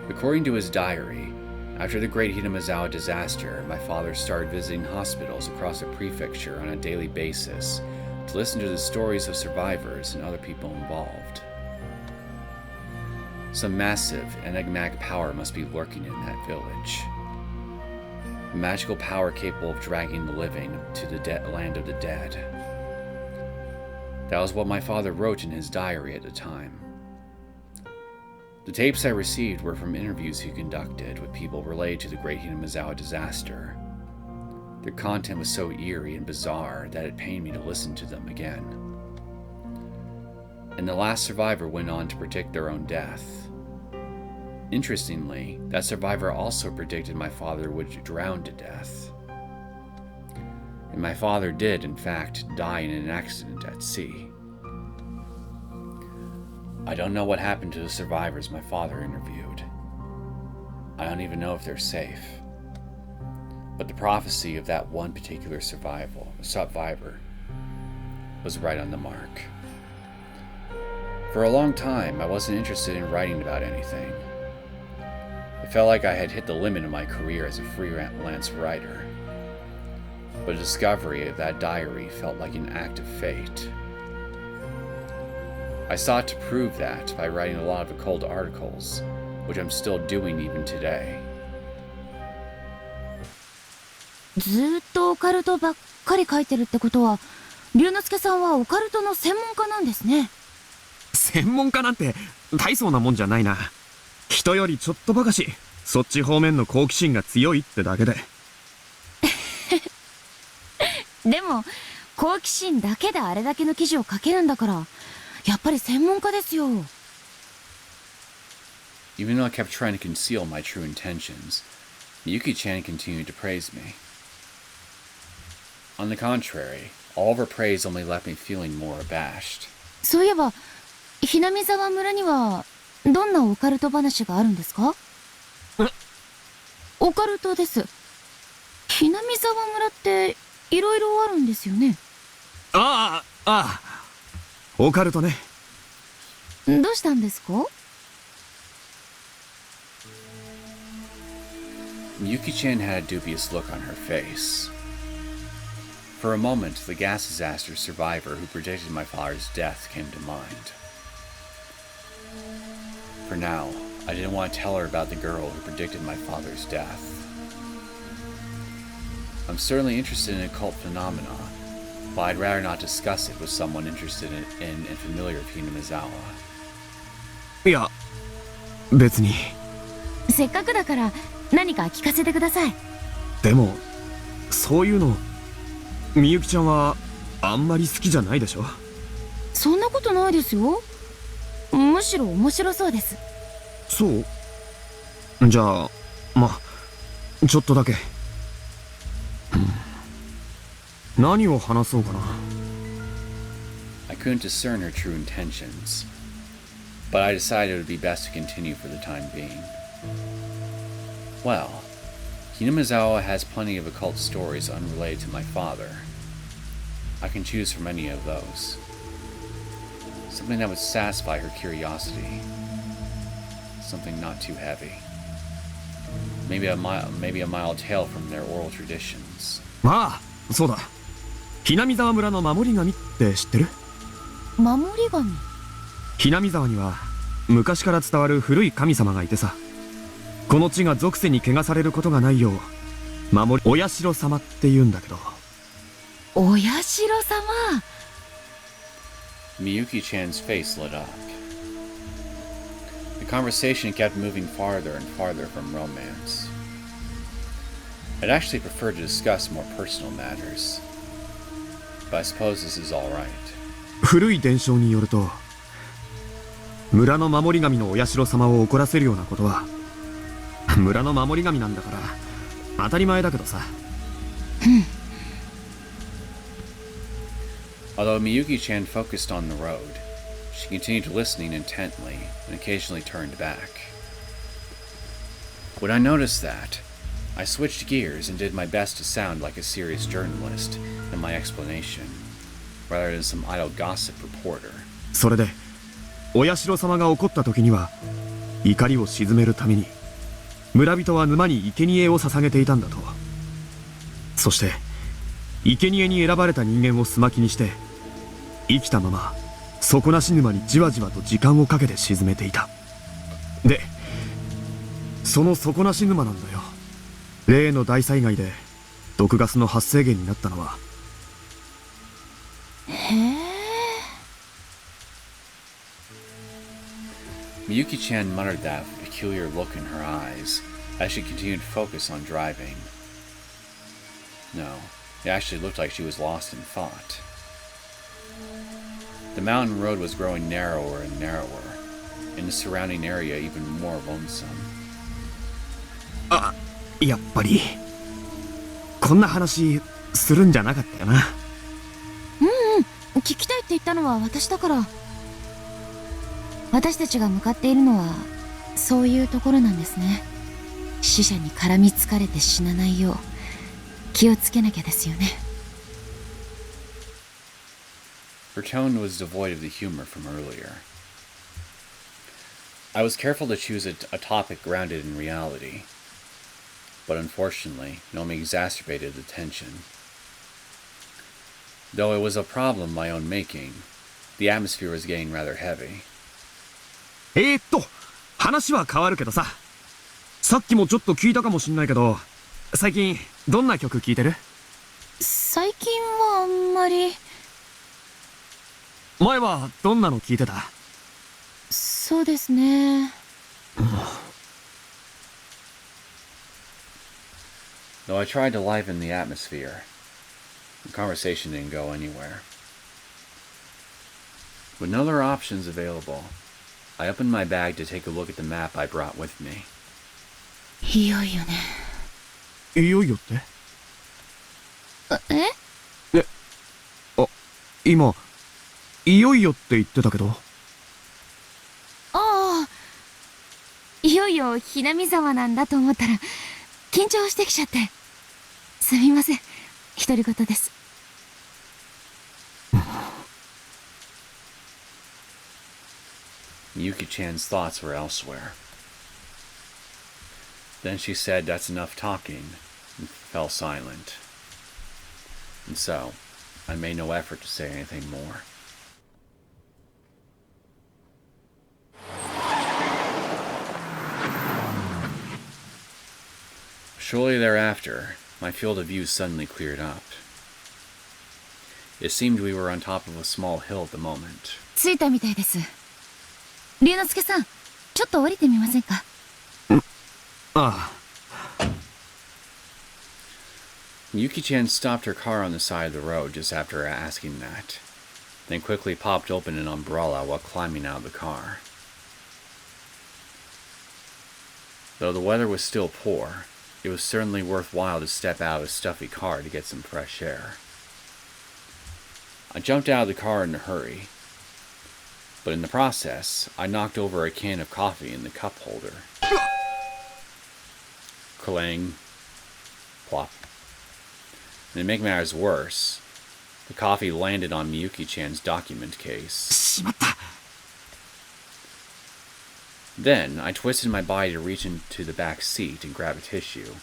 According to his diary, after the Great Hinamizawa disaster, my father started visiting hospitals across the prefecture on a daily basis to listen to the stories of survivors and other people involved. Some massive, enigmatic power must be lurking in that village. A magical power capable of dragging the living to the land of the dead. That was what my father wrote in his diary at the time. The tapes I received were from interviews he conducted with people related to the Great Hinamizawa disaster. Their content was so eerie and bizarre that it pained me to listen to them again. And the last survivor went on to predict their own death. Interestingly, that survivor also predicted my father would drown to death. And my father did, in fact, die in an accident at sea. I don't know what happened to the survivors my father interviewed. I don't even know if they're safe. But the prophecy of that one particular survivor was right on the mark. For a long time, I wasn't interested in writing about anything. It felt like I had hit the limit of my career as a freelance writer. But the discovery of that diary felt like an act of fate. I sought to prove that by writing a lot of occult articles, which I'm still doing even today. ずーっとオカルトばっかり書いてるってことは、龍之介さんはオカルトの専門家なんですね。専門家なんて大層なもんじゃないな。人よりちょっとばかしそっち方面の好奇心が強いってだけで。でも好奇心だけであれだけの記事を書けるんだから、やっぱり専門家ですよ。Even though I kept trying to conceal my true intentions, Miyuki-chan continued to praise me. On the contrary, all of her praise only left me feeling more abashed. そういえば、ひなみざわ村にはどんなオカルト話があるんですか？オカルトです。ひなみざわ村っていろいろあるんですよね。ああ、オカルトね。どうしたんですか？ Miyuki-chan had a dubious look on her face. For a moment, the gas disaster survivor who predicted my father's death came to mind. For now, I didn't want to tell her about the girl who predicted my father's death. I'm certainly interested in occult phenomena, but I'd rather not discuss it with someone interested in and familiar with Hinamizawa. いや、別に。せっかくだから何か聞かせてください。でも、そういうの、みゆきちゃんはあんまり好きじゃないでしょ？そんなことないですよ。むしろ面白そうです。そう？じゃあ、ちょっとだけ。何を話そうかな。I couldn't discern her true intentions, but I decided it would be best to continue for the time being. Well, Hinamizawa has plenty of occult stories unrelated to my father. I can choose from any of those. Something that would satisfy her curiosity. Something not too heavy. Maybe a mild tale from their oral traditions. ああ、そうだ。ひなみざわ村の守り神って知ってる？守り神？ひなみざわには昔から伝わる古い神様がいてさ、この地が属性に汚されることがないよう守りお社様って言うんだけど。お社様。Miyuki-chan's face lit up. The conversation kept moving farther and farther from romance. I'd actually prefer to discuss more personal matters, but I suppose this is all right. 古い伝承によると、村の守り神のお社様を怒らせるようなことは、村の守り神なんだから当たり前だけどさ。Although Miyuki-chan focused on the road, she continued listening intently and occasionally turned back. When I noticed that, I switched gears and did my best to sound like a serious journalist in my explanation, rather than some idle gossip reporter. それで、お社様が怒った時には、怒りを鎮めるために、村人は沼に生贄を捧げていたんだと。そして、生贄に選ばれた人間をすまきにして、生きたまま底なし沼にじわじわと時間をかけて沈めていた。で、その底なし沼なんだよ。例の大災害で毒ガスの発生源になったのは。へえ。Miyuki-chan muttered that with a peculiar look in her eyes as she continued to focus on driving. No, it actually looked like she was lost in thought. The mountain road was growing narrower and narrower, and the surrounding area even more lonesome. あ、やっぱりこんな話するんじゃなかったよな。聞きたいって言ったのは私だから。私たちが向かっているのはそういうところなんですね。死者に絡みつかれて死なないよう気をつけなきゃですよね。 Her tone was devoid of the humor from earlier. I was careful to choose a topic grounded in reality, but unfortunately, it only exacerbated the tension. Though it was a problem my own making, the atmosphere was getting rather heavy. 話は変わるけどさ。さっきもちょっと聞いたかもしんないけど、最近どんな曲聴いてる？最近はあんまり。前はどんなの聴いてた？そうですね。Though I tried to liven the atmosphere, the conversation didn't go anywhere. With no other options available, I opened my bag to take a look at the map I brought with me. いよいよね。いよいよって？今、いよいよって言ってたけど。ああ、いよいよひなみざわなんだと思ったら緊張してきちゃって。すみません、独り言です。Miyuki-chan's thoughts were elsewhere. Then she said, "That's enough talking," and fell silent. And so, I made no effort to say anything more. Shortly thereafter, my field of view suddenly cleared up. It seemed we were on top of a small hill at the moment. 着いたみたいです。龍之介さん、ちょっと降りてみませんか？ああ。Miyuki-chan stopped her car on the side of the road just after asking that, then quickly popped open an umbrella while climbing out of the car. Though the weather was still poor, it was certainly worthwhile to step out of a stuffy car to get some fresh air. I jumped out of the car in a hurry, but in the process, I knocked over a can of coffee in the cup holder. Clang. Plop. And to make matters worse, the coffee landed on Miyuki-chan's document case. Then, I twisted my body to reach into the back seat and grab a tissue,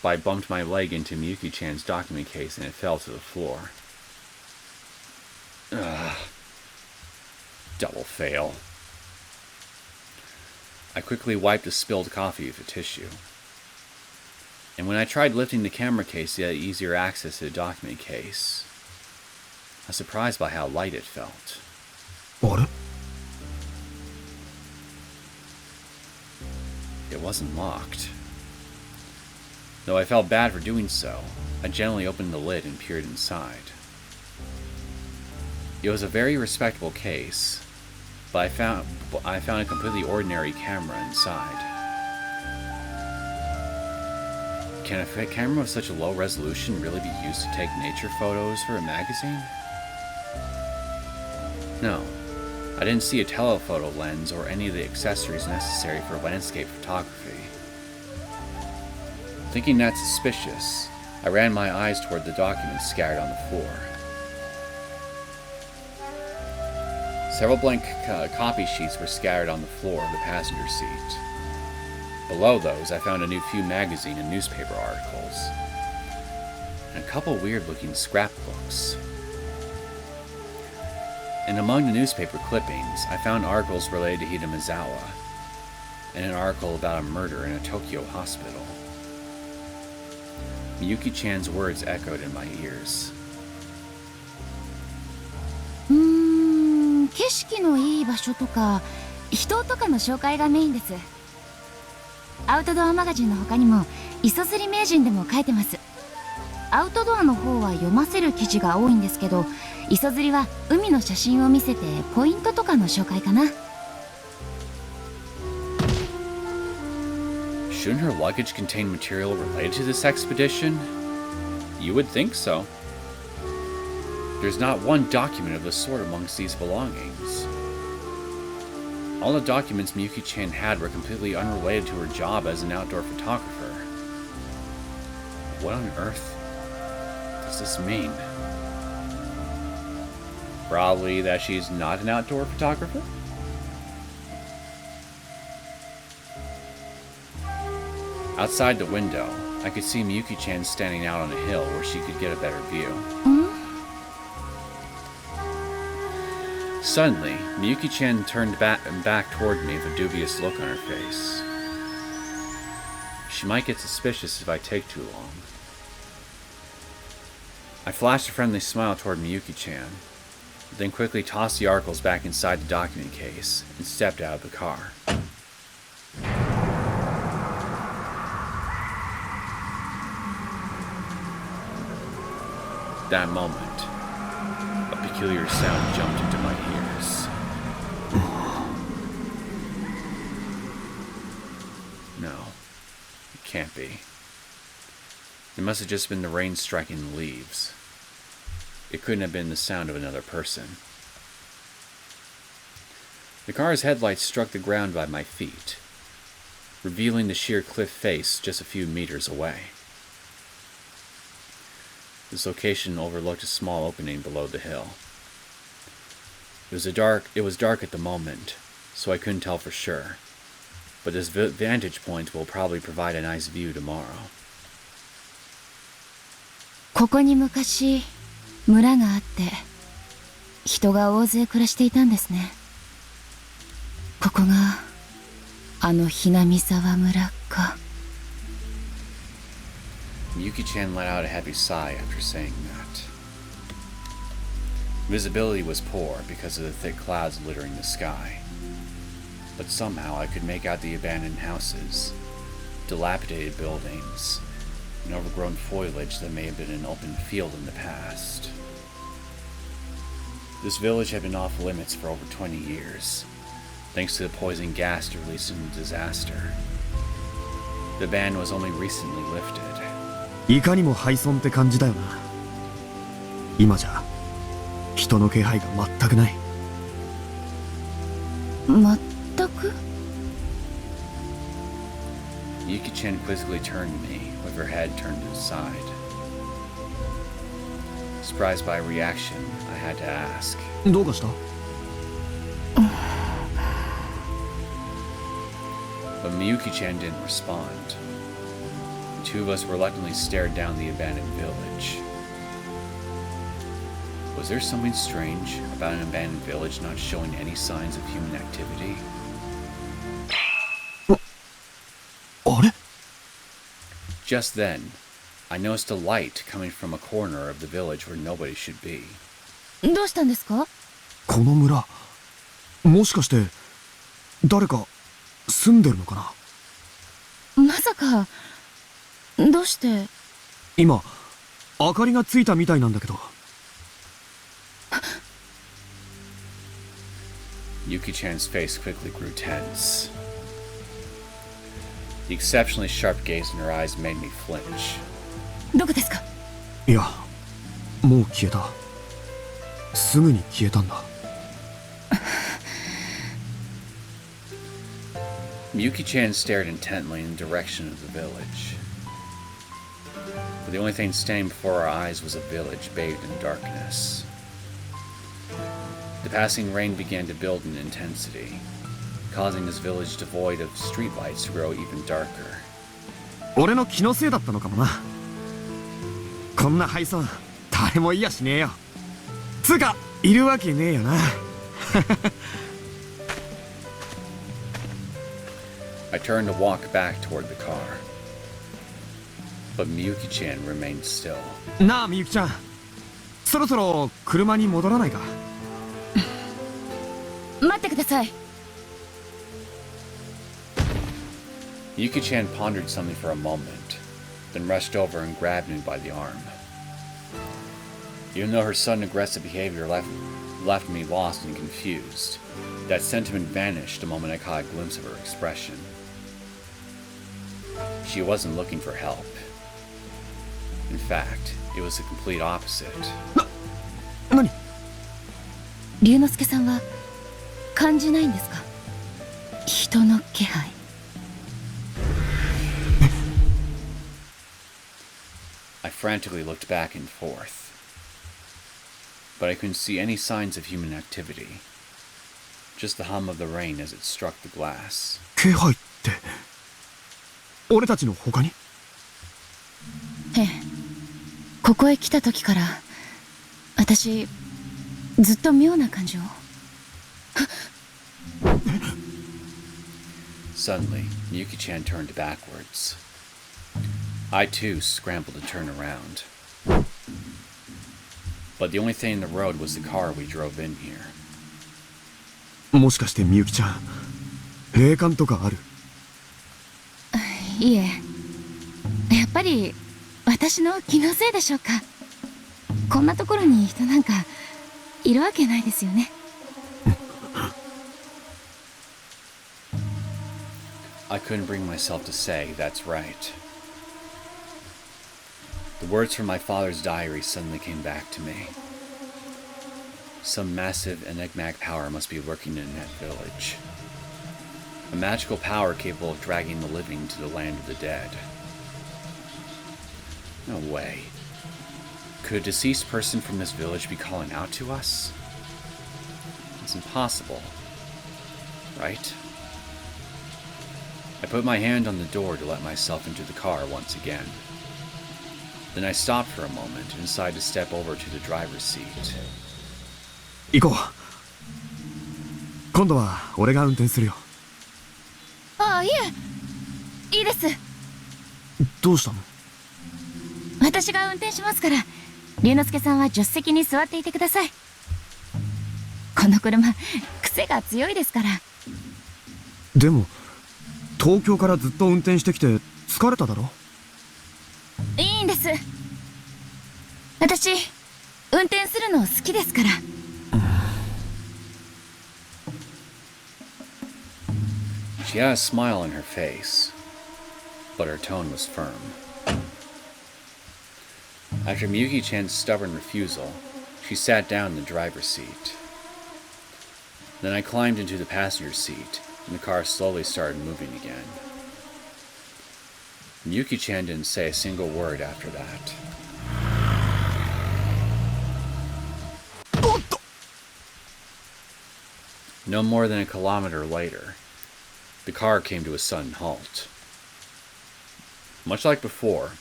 but I bumped my leg into Miyuki-chan's document case and it fell to the floor. Ugh. Double fail. I quickly wiped the spilled coffee with a tissue. And when I tried lifting the camera case to get easier access to the document case, I was surprised by how light it felt. What? It wasn't locked. Though I felt bad for doing so, I gently opened the lid and peered inside. It was a very respectable case, but I found a completely ordinary camera inside. Can a camera of such a low resolution really be used to take nature photos for a magazine? No, I didn't see a telephoto lens or any of the accessories necessary for landscape photography. Thinking that suspicious, I ran my eyes toward the documents scattered on the floor. Several blank copy sheets were scattered on the floor of the passenger seat. Below those, I found a few magazine and newspaper articles, and a couple weird-looking scrapbooks. And among the newspaper clippings, I found articles related to Hinamizawa, and an article about a murder in a Tokyo hospital. Miyuki-chan's words echoed in my ears. 景色のいい場所とか人とかの紹介がメインです。アウトドアマガジンの他にも磯釣り名人でも書いてます。アウトドアの方は読ませる記事が多いんですけど、磯釣りは海の写真を見せてポイントとかの紹介かな。Shouldn't her luggage contain material related to this expedition? You would think so. There's not one document of the sort amongst these belongings. All the documents Miyuki-chan had were completely unrelated to her job as an outdoor photographer. What on earth does this mean? Probably that she's not an outdoor photographer? Outside the window, I could see Miyuki-chan standing out on a hill where she could get a better view. Suddenly, Miyuki-chan turned back toward me with a dubious look on her face. She might get suspicious if I take too long. I flashed a friendly smile toward Miyuki-chan, then quickly tossed the articles back inside the document case and stepped out of the car. That moment, a peculiar sound jumped into my ears. No, it can't be. It must have just been the rain striking the leaves. It couldn't have been the sound of another person. The car's headlights struck the ground by my feet, revealing the sheer cliff face just a few meters away. This location overlooked a small opening below the hill. It was dark at the moment, so I couldn't tell for sure, but this vantage point will probably provide a nice view tomorrow. ここに昔村があって人が大勢暮らしていたんですね。ここがあのHinamizawa村か。Miyuki-chan let out a heavy sigh after saying that. Visibility was poor because of the thick clouds littering the sky, but somehow I could make out the abandoned houses, dilapidated buildings, and overgrown foliage that may have been an open field in the past. This village had been off limits for over 20 years, thanks to the poison gas released in the disaster. The ban was only recently lifted. いかにも廃村って感じだよな。今じゃ人の気配が全くない。全く？ Miyuki-chan quizzically turned to me, with her head turned to the side. Surprised by a reaction, I had to ask. どうかした？ But Miyuki-chan didn't respond. The two of us reluctantly stared down the abandoned village. Was there something strange about an abandoned village not showing any signs of human activity? あれ？ Just then, I noticed a light coming from a corner of the village where nobody should be. どうしたんですか？この村、もしかして誰か住んでるのかな？まさか、どうして？今、明かりがついたみたいなんだけど。Yuki-chan's face quickly grew tense. The exceptionally sharp gaze in her eyes made me flinch. どこですか？いや、もう消えた。すぐに消えたんだ。Miyuki-chan stared intently in the direction of the village. But the only thing standing before our eyes was a village bathed in darkness. The passing rain began to build in intensity, causing this village devoid of streetlights to grow even darker. 俺の気のせいだったのかもな。こんな廃村、誰もいやしねえよ。つうか、いるわけねえよな。I turned to walk back toward the car, but Miyuki-chan remained still. なあ、みゆきちゃん。そろそろ車に戻らないか？待ってください。Miyuki-chan pondered something for a moment, then rushed over and grabbed me by the arm. Even though her sudden aggressive behavior left me lost and confused, that sentiment vanished the moment I caught a glimpse of her expression. She wasn't looking for help. In fact, it was the complete opposite. 何？龍之介さんは感じないんですか？人の気配。I frantically looked back and forth, but I couldn't see any signs of human activity. Just the hum of the rain as it struck the glass. 気配って俺たちの他に？ええ、ここへ来た時から私ずっと妙な感情。Suddenly, Miyuki-chan turned backwards. I too scrambled to turn around. But the only thing in the road was the car we drove in here. もしかしてみゆきちゃん霊感とかある？いえ、やっぱり私の気のせいでしょうか。こんなところに人なんかいるわけないですよね。I couldn't bring myself to say that's right. The words from my father's diary suddenly came back to me. Some massive enigmatic power must be lurking in that village. A magical power capable of dragging the living to the land of the dead. No way. Could a deceased person from this village be calling out to us? It's impossible. Right? I put my hand on the door to let myself into the car once again. Then I stopped for a moment and decided to step over to the driver's seat. 行こう。今度は俺が運転するよ。ああ、いえ、いいです。どうしたの？私が運転しますから、龍之介さんは助手席に座っていてください。この車、癖が強いですから。でも東京からずっと運転してきて疲れただろ？いいんです。私、運転するの好きですから。She had a smile on her face, but her tone was firm. After Miyuki-chan's stubborn refusal, she sat down in the driver's seat. Then I climbed into the passenger seat, and the car slowly started moving again. Miyuki-chan didn't say a single word after that. No more than a kilometer later, the car came to a sudden halt. Much like before,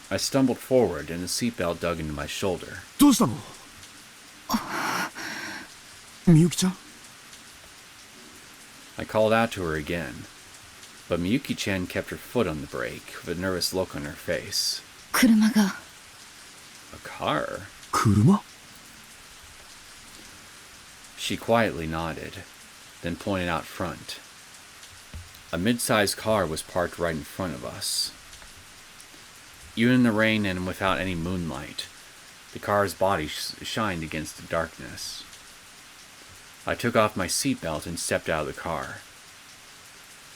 I stumbled forward and the seatbelt dug into my shoulder. どうしたの？みゆきちゃん？ I called out to her again, but Miyuki-chan kept her foot on the brake with a nervous look on her face. 車が。A car? 車？ She quietly nodded, then pointed out front. A mid-sized car was parked right in front of us. Even in the rain and without any moonlight, the car's body shined against the darkness. I took off my seatbelt and stepped out of the car.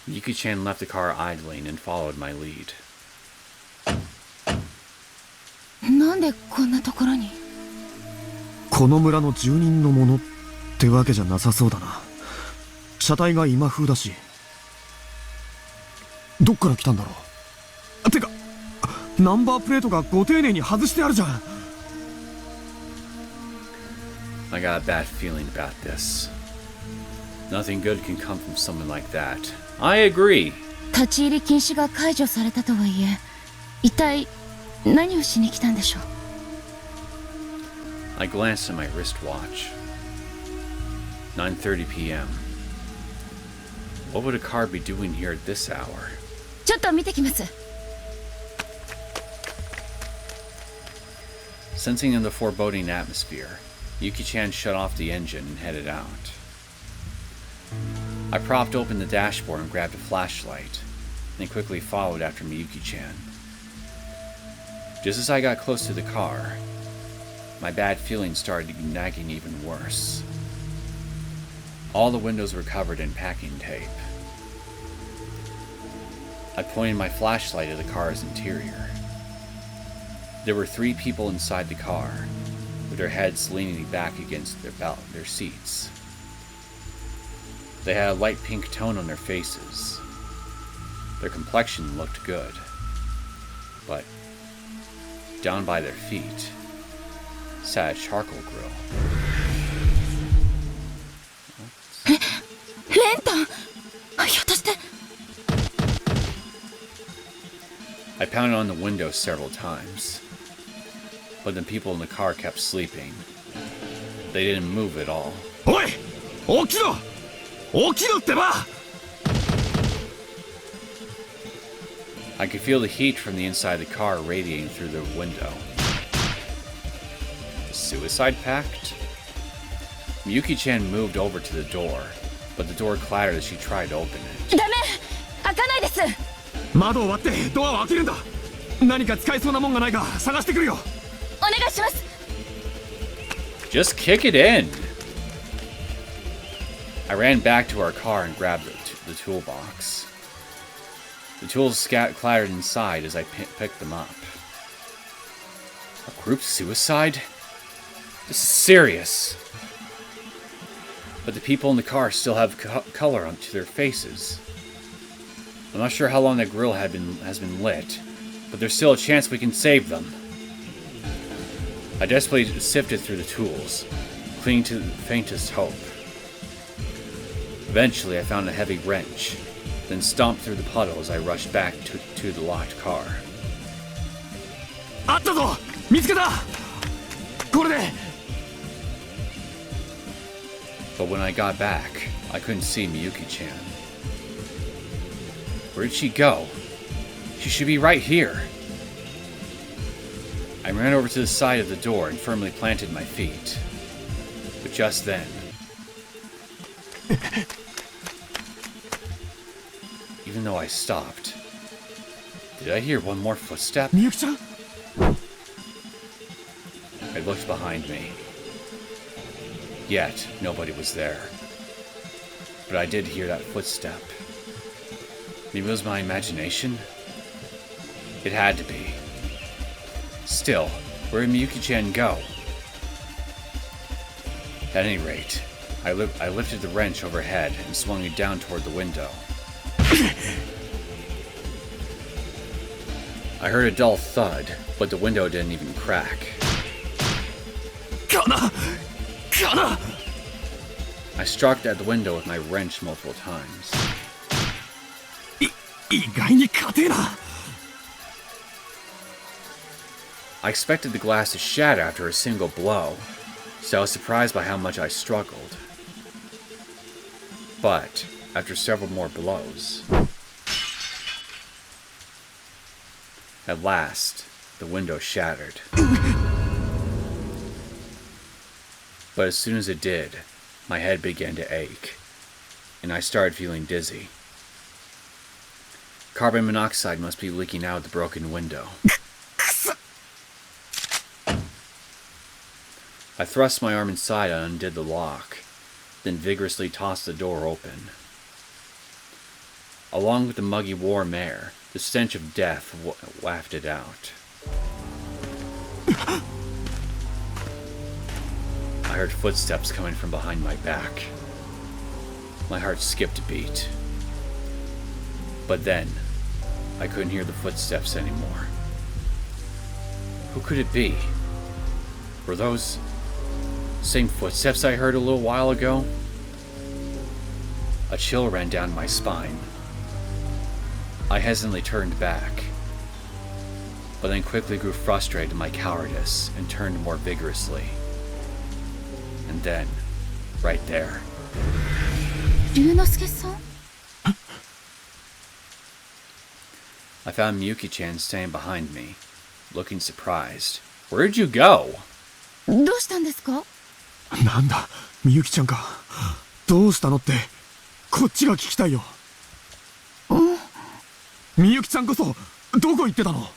Miyuki-chan left the car idling and followed my lead. なんでこんなところに？この村の住人のものってわけじゃなさそうだな。車体が今風だし。どっから来たんだろう。てかナンバープレートがご丁寧に外してあるじゃん。I got a bad feeling about this. Nothing good can come from someone like that. I agree. 立ち入り禁止が解除されたとはいえ、一体何をしに来たんでしょう。I glanced at my wristwatch. 9:30 p.m. What would a car be doing here at this hour? ちょっと見てきます。Sensing in the foreboding atmosphere, Yuki-chan shut off the engine and headed out. I propped open the dashboard and grabbed a flashlight, then quickly followed after Miyuki-chan. Just as I got close to the car, my bad feelings started nagging even worse. All the windows were covered in packing tape. I pointed my flashlight at the car's interior. There were 3 people inside the car, with their heads leaning back against their seats. They had a light pink tone on their faces. Their complexion looked good. But down by their feet sat a charcoal grill. レンタン、ひょっとして。 I pounded on the window several times, but the people in the car kept sleeping. They didn't move at all. おい、起きろ、起きろってば。 I could feel the heat from the inside of the car radiating through the window. The suicide pact? Miyuki-chan moved over to the door, but the door clattered as she tried to open it. ダメ、開かないです。窓を割ってドアを開けるんだ。何か使えそうなもんがないか探してくるよ。お願いします。 Just kick it in! I ran back to our car and grabbed the toolbox. The tools clattered inside as I picked them up. A group suicide? This is serious. But the people in the car still have color onto their faces. I'm not sure how long that grill has been lit, but there's still a chance we can save them. I desperately sifted through the tools, clinging to the faintest hope. Eventually, I found a heavy wrench, then stomped through the puddle as I rushed back to the locked car. あったぞ、見つけた。これで。 But when I got back, I couldn't see Miyuki-chan. Where did she go? She should be right here. I ran over to the side of the door and firmly planted my feet. But just then... Even though I stopped, did I hear one more footstep? みゆきちゃん。 I looked behind me. Yet, nobody was there. But I did hear that footstep. Maybe it was my imagination? It had to be. Still, where did Miyuki-chan go? At any rate, I lifted the wrench overhead and swung it down toward the window. I heard a dull thud, but the window didn't even crack. I struck at the window with my wrench multiple times. 意外に硬えな。 I expected the glass to shatter after a single blow, so I was surprised by how much I struggled. But, after several more blows, at last, the window shattered. But as soon as it did, my head began to ache, and I started feeling dizzy. Carbon monoxide must be leaking out of the broken window. I thrust my arm inside and undid the lock, then vigorously tossed the door open. Along with the muggy warm air, the stench of death wafted out. I heard footsteps coming from behind my back. My heart skipped a beat. But then, I couldn't hear the footsteps anymore. Who could it be? Were those same footsteps I heard a little while ago? A chill ran down my spine. I hesitantly turned back, but then quickly grew frustrated in my cowardice and turned more vigorously. And then, right there, 龍之介さん。 I found Miyuki-chan standing behind me, looking surprised. Where did you go? どうしたんですか？なんだ、みゆきちゃんか。どうしたのって、こっちが聞きたいよ。みゆきちゃんこそ、どこ行ってたの？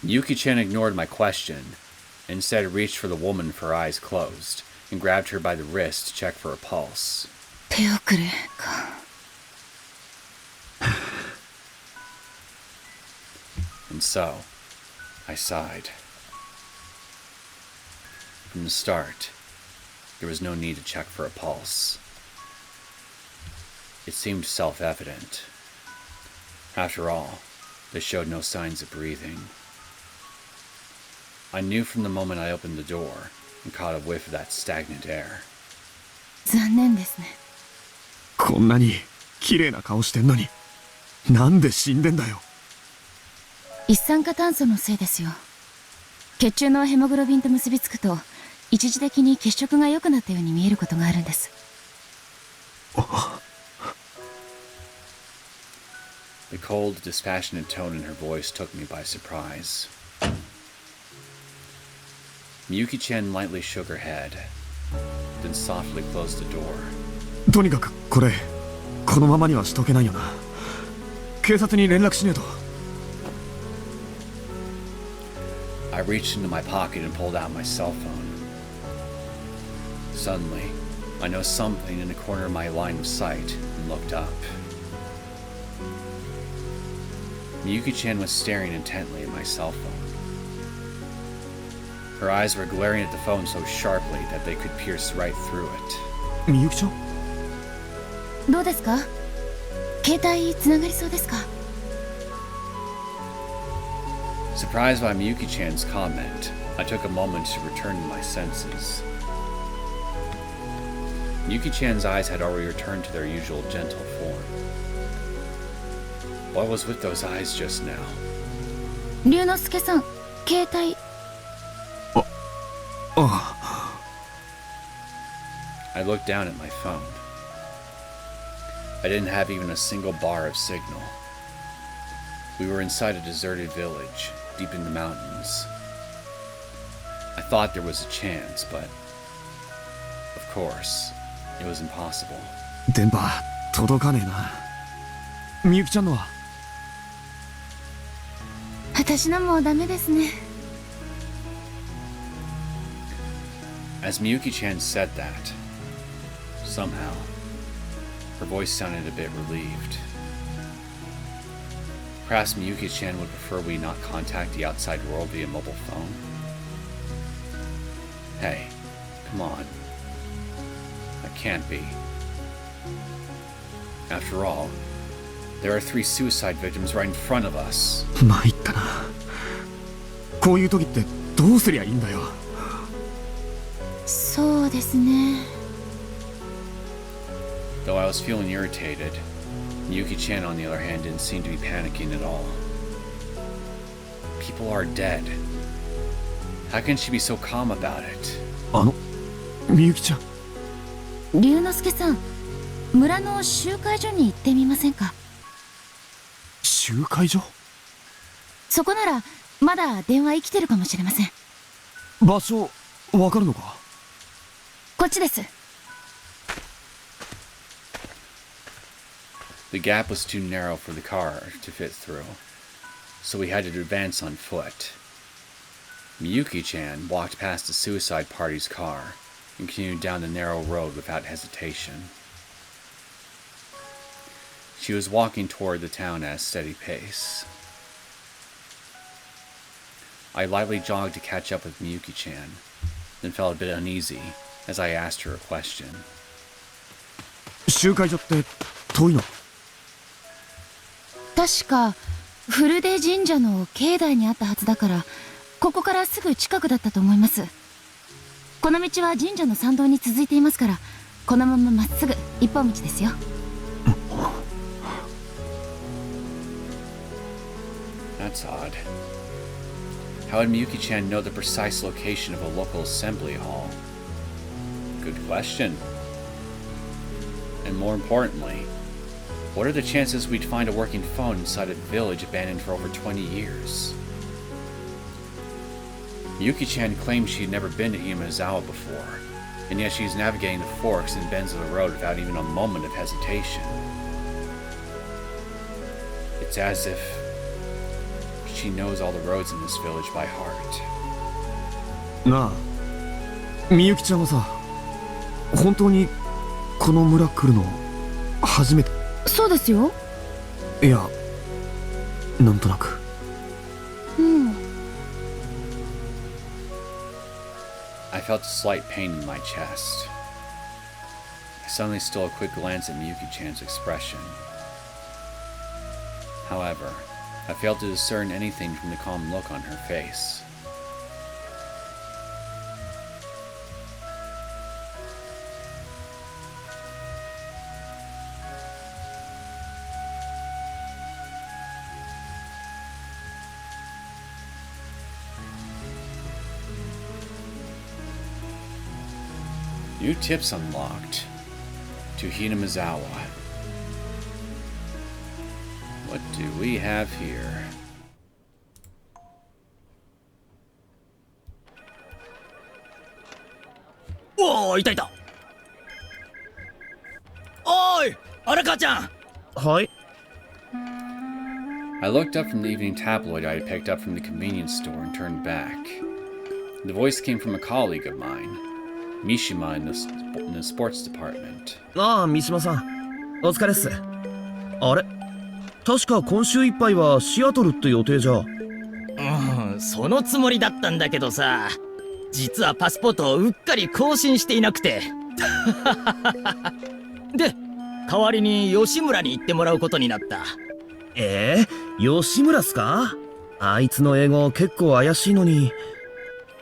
Miyuki-chan ignored my question, and instead reached for the woman with her eyes closed, and grabbed her by the wrist to check for a pulse. 手遅れか。 And so, I sighed. From the start, there was no need to check for a pulse. It seemed self-evident. After all, they showed no signs of breathing. I knew from the moment I opened the door and caught a whiff of that stagnant air. 残念ですね。こんなに綺麗な顔してんのに、なんで死んでんだよ。一酸化炭素のせいですよ。血中のヘモグロビンと結びつくと、一時的に血色が良くなったように見えることがあるんです。The cold, dispassionate tone in her voice took me by surprise. Miyuki-chan lightly shook her head, then softly closed the door. とにかくこれ、このままにはしとけないよな。警察に連絡しねえと。I reached into my pocket and pulled out my cell phone. Suddenly, I noticed something in the corner of my line of sight and looked up. Miyuki-chan was staring intently at my cell phone. Her eyes were glaring at the phone so sharply that they could pierce right through it. みゆきちゃん、どうですか？携帯つながりそうですか？ Surprised by Miyuki-chan's comment, I took a moment to return to my senses. Miyuki-chan's eyes had already returned to their usual gentle form. What was with those eyes just now? 龍之介さん、携帯。ああ。I looked down at my phone. I didn't have even a single bar of signal. We were inside a deserted village, deep in the mountains. I thought there was a chance, but of course, it was impossible. 電波届かねえな。みゆきちゃんのは？私のもうダメですね。As Miyuki-chan said that, somehow, her voice sounded a bit relieved. Perhaps Miyuki-chan would prefer we not contact the outside world via mobile phone? Hey, come on. That can't be. After all, there are 3 suicide victims right in front of us. 参ったな。こういう時ってどうすりゃいいんだよ。そうですね。Though I was feeling irritated, Miyuki-chan, on the other hand, didn't seem to be panicking at all. People are dead. How can she be so calm about it? みゆきちゃん。龍之介さん、村の集会所に行ってみませんか？集会所？そこならまだ電話生きてるかもしれません。場所わかるのか？こっちです。The gap was too narrow for the car to fit through, so we had to advance on foot. Miyuki-chan walked past the suicide party's car and continued down the narrow road without hesitation. She was walking toward the town at a steady pace. I lightly jogged to catch up with Miyuki-chan, then felt a bit uneasy as I asked her a question. 集会所って遠いの？確か古出神社の境内にあったはずだから、ここからすぐ近くだったと思います。この道は神社の参道に続いていますから、このまままっすぐ一本道ですよ。That's odd. How would Miyuki-chan know the precise location of a local assembly hall? Good question. And more importantly, what are the chances we'd find a working phone inside a village abandoned for over 20 years? Miyuki-chan claimed she'd never been to Hinamizawa before, and yet she's navigating the forks and bends of the road without even a moment of hesitation. It's as if she knows all the roads in this village by heart. なあ、みゆきちゃんはさ、本当にこの村来るの初めて？そうですよ。いや、なんとなく。I felt a slight pain in my chest. I suddenly stole a quick glance at Miyuki-chan's expression. However, I failed to discern anything from the calm look on her face. New tips unlocked. To Hinamizawa. What do we have here? Oh, いたいた。おい、荒川ちゃん。はい。 I looked up from the evening tabloid I had picked up from the convenience store and turned back. The voice came from a colleague of mine, Mishima in the sports department. ああ、三島さん。お疲れっす。あれ、確か今週いっぱいはシアトルって予定じゃ。そのつもりだったんだけどさ、実はパスポートをうっかり更新していなくて。で、代わりに吉村に行ってもらうことになった。吉村っすか？あいつの英語結構怪しいのに、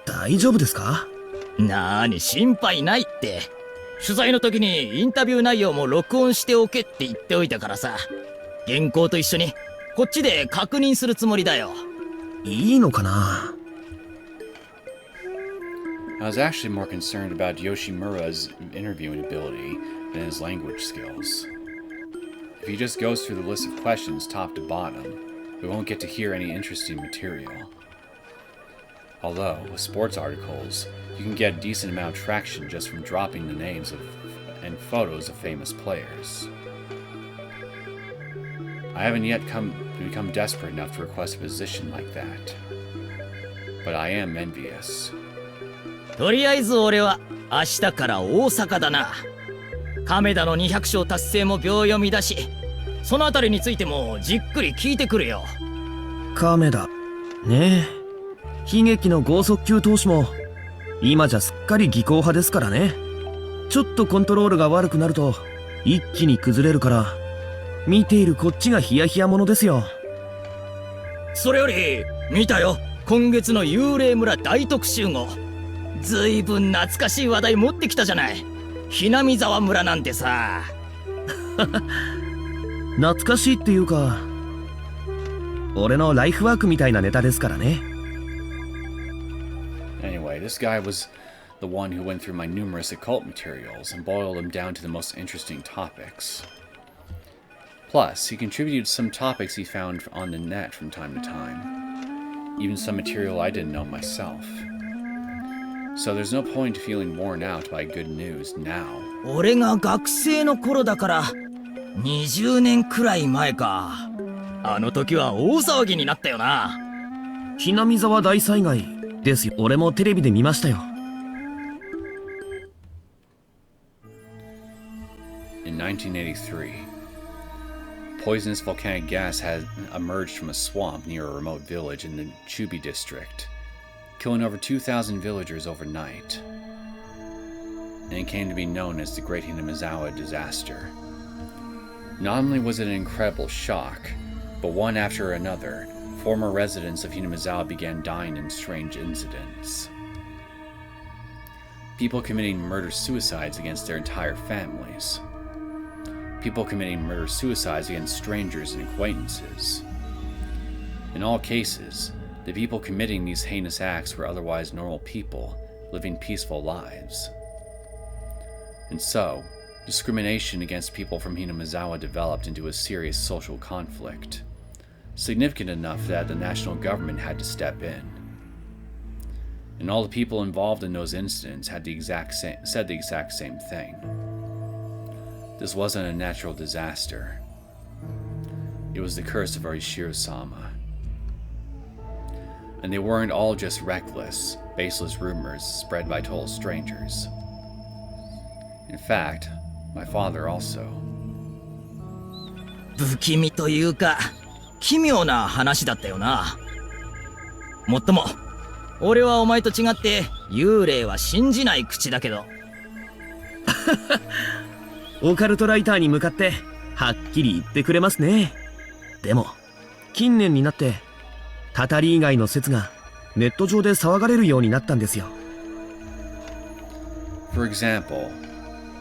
大丈夫ですか？なーに心配ないって。取材の時にインタビュー内容も録音しておけって言っておいたからさ、原稿と一緒にこっちで確認するつもりだよ。いいのかな？ I was actually more concerned about Yoshimura's interviewing ability than his language skills. If he just goes through the list of questions top to bottom, we won't get to hear any interesting material. Although, with sports articles, you can get a decent amount of traction just from dropping the names of and photos of famous players. I haven't yet become desperate enough to request a position like that. But I am envious. とりあえず俺は明日から大阪だな。亀田の200勝達成も秒読みだし、そのあたりについてもじっくり聞いてくるよ。亀田ねえ、悲劇の剛速球投手も今じゃすっかり技巧派ですからね。ちょっとコントロールが悪くなると一気に崩れるから、見ているこっちがヒヤヒヤものですよ。それより見たよ、今月の幽霊村大特集号。ずいぶん懐かしい話題持ってきたじゃない。Hinamizawa村なんてさ。懐かしいっていうか、俺のライフワークみたいなネタですからね。Anyway, this guy was the one who went through my numerous occult materials and boiled them down to the most interesting topics. Plus, he contributed some topics he found on the net from time to time, even some material I didn't know myself. So there's no point feeling worn out by good news now. 俺が学生の頃だから20年くらい前か。あの時は大騒ぎになったよな。Hinamizawa大災害ですよ。俺もテレビで見ましたよ。In 1983, poisonous volcanic gas had emerged from a swamp near a remote village in the Chubi district, killing over 2,000 villagers overnight. And it came to be known as the Great Hinamizawa Disaster. Not only was it an incredible shock, but one after another, former residents of Hinamizawa began dying in strange incidents. People committing murder-suicides against their entire families. People committing murder-suicides against strangers and acquaintances. In all cases, the people committing these heinous acts were otherwise normal people, living peaceful lives. And so, discrimination against people from Hinamizawa developed into a serious social conflict, significant enough that the national government had to step in. And all the people involved in those incidents said the exact same thing. This wasn't a natural disaster. It was the curse of Oishiro-sama. And they weren't all just reckless, baseless rumors spread by total strangers. In fact, my father also. 不気味というか奇妙な話だったよな。もっとも俺はお前と違って幽霊は信じない口だけど。オカルトライターに向かってはっきり言ってくれますね。でも近年になってたたり以外の説がネット上で騒がれるようになったんですよ。For example,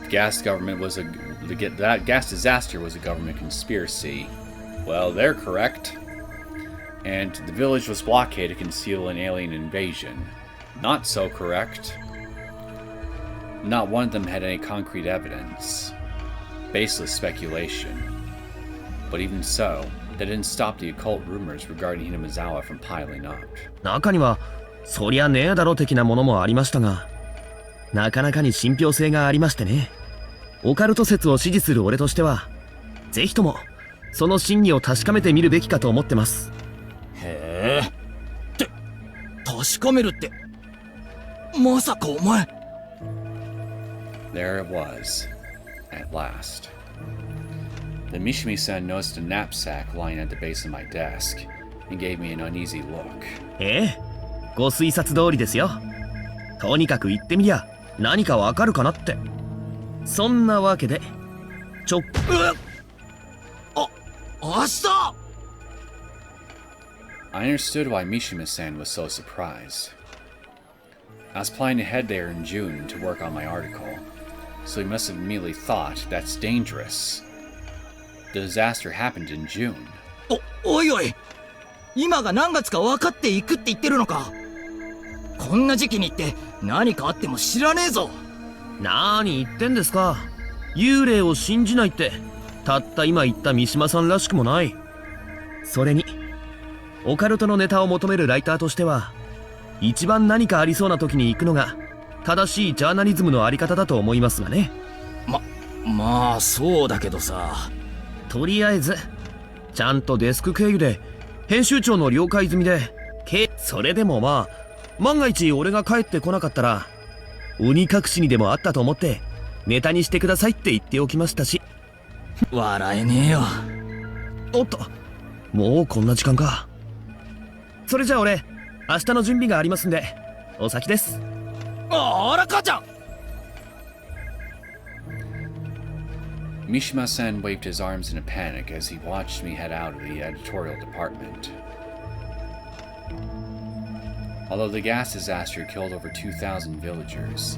gas government was that gas disaster was a government conspiracy. Well, they're correct. And the village was blockaded to conceal an alien invasion. Not so correct. Not one of them had any concrete evidence. Baseless speculation. But even so, that didn't stop the occult rumors regarding Hinamizawa from piling up. 中にはそりゃねえだろ的なものもありましたが、なかなかに信憑性がありましてね。オカルト説を支持する俺としては、ぜひともその真偽を確かめてみるべきかと思ってます。へえ。って確かめるって、まさかお前。There it was, at last. The Mishimi-san noticed a knapsack lying at the base of my desk and gave me an uneasy look. ええ、ご推察通りですよ。とにかく言ってみりゃ何かわかるかなって。そんなわけで明日。I understood why Mishima-san was so surprised. I was planning to head there in June to work on my article, so he must have immediately thought that's dangerous. The disaster happened in June. おいおい、今が何月か分かっていくって言ってるのか。こんな時期に行って何かあっても知らねえぞ。何言ってんですか。幽霊を信じないってたった今言った三島さんらしくもない。それにオカルトのネタを求めるライターとしては、一番何かありそうな時に行くのが正しいジャーナリズムのあり方だと思いますがね。まあそうだけどさ。とりあえずちゃんとデスク経由で編集長の了解済みで、それでもまあ万が一俺が帰ってこなかったら鬼隠しにでもあったと思ってネタにしてくださいって言っておきましたし。笑えねえよ。おっと、もうこんな時間か。それじゃあ俺明日の準備がありますんでお先です。荒川ちゃん。Mishima-san waved his arms in a panic as he watched me head out of the editorial department. Although the gas disaster killed over 2,000 villagers,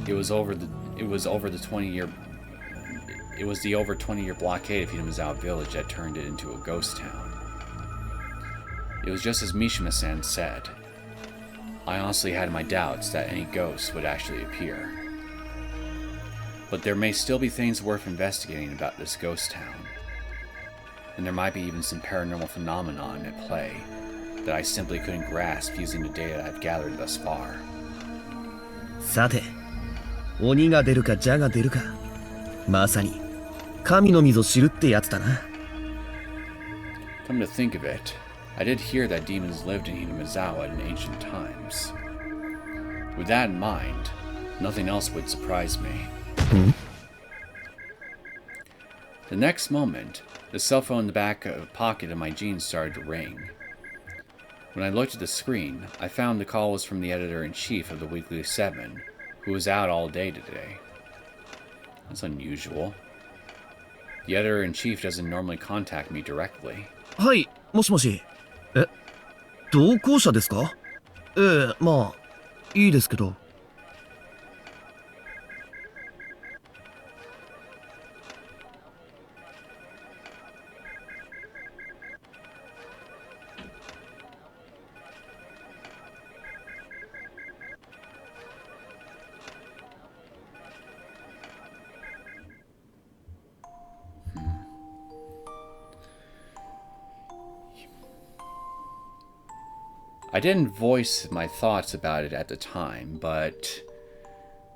it was the over 20-year blockade of Hinamizawa village that turned it into a ghost town. It was just as Mishima-san said. I honestly had my doubts that any ghosts would actually appear. But there may still be things worth investigating about this ghost town. And there might be even some paranormal phenomenon at play that I simply couldn't grasp using the data I've gathered thus far. さて、鬼が出るか邪が出るか、まさに神の溝知るってやつだな。Come to think of it, I did hear that demons lived in Hinamizawa in ancient times. With that in mind, nothing else would surprise me. The next moment, the cell phone in the back pocket of my jeans started to ring. When I looked at the screen, I found the call was from the editor-in-chief of the Weekly 7, who was out all day today. That's unusual. The editor-in-chief doesn't normally contact me directly. はい、もしもし。同行者ですか？まあいいですけど。I didn't voice my thoughts about it at the time, but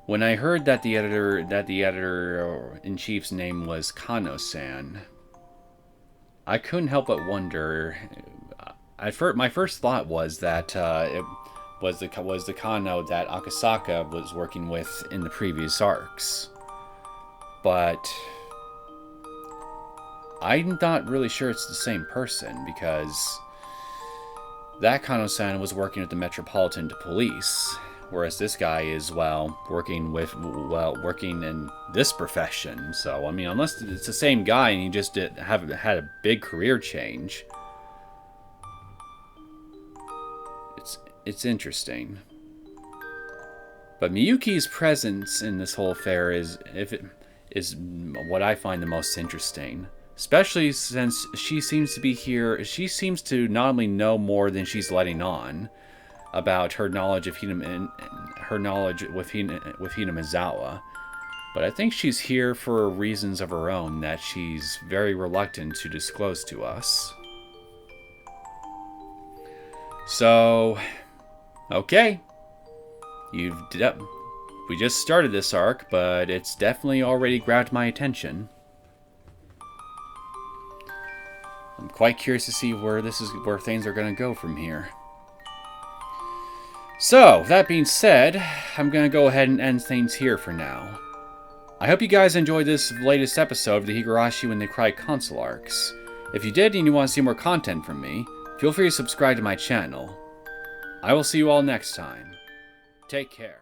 when I heard that the editor-in-chief's name was Kano-san, I couldn't help but wonder. My first thought was that it was the Kano that Akasaka was working with in the previous arcs, but I'm not really sure it's the same person because that Kano-san was working with the Metropolitan Police, whereas this guy is, well, working in this profession. So, I mean, unless it's the same guy and he just haven't had a big career change. It's interesting. But Miyuki's presence in this whole affair is what I find the most interesting. Especially since she seems to be here. She seems to not only know more than she's letting on about her knowledge of with Hinamizawa, but I think she's here for reasons of her own that she's very reluctant to disclose to us. So, okay. We just started this arc, but it's definitely already grabbed my attention. I'm quite curious to see where things are going to go from here. So, that being said, I'm going to go ahead and end things here for now. I hope you guys enjoyed this latest episode of the Higurashi When They Cry console arcs. If you did and you want to see more content from me, feel free to subscribe to my channel. I will see you all next time. Take care.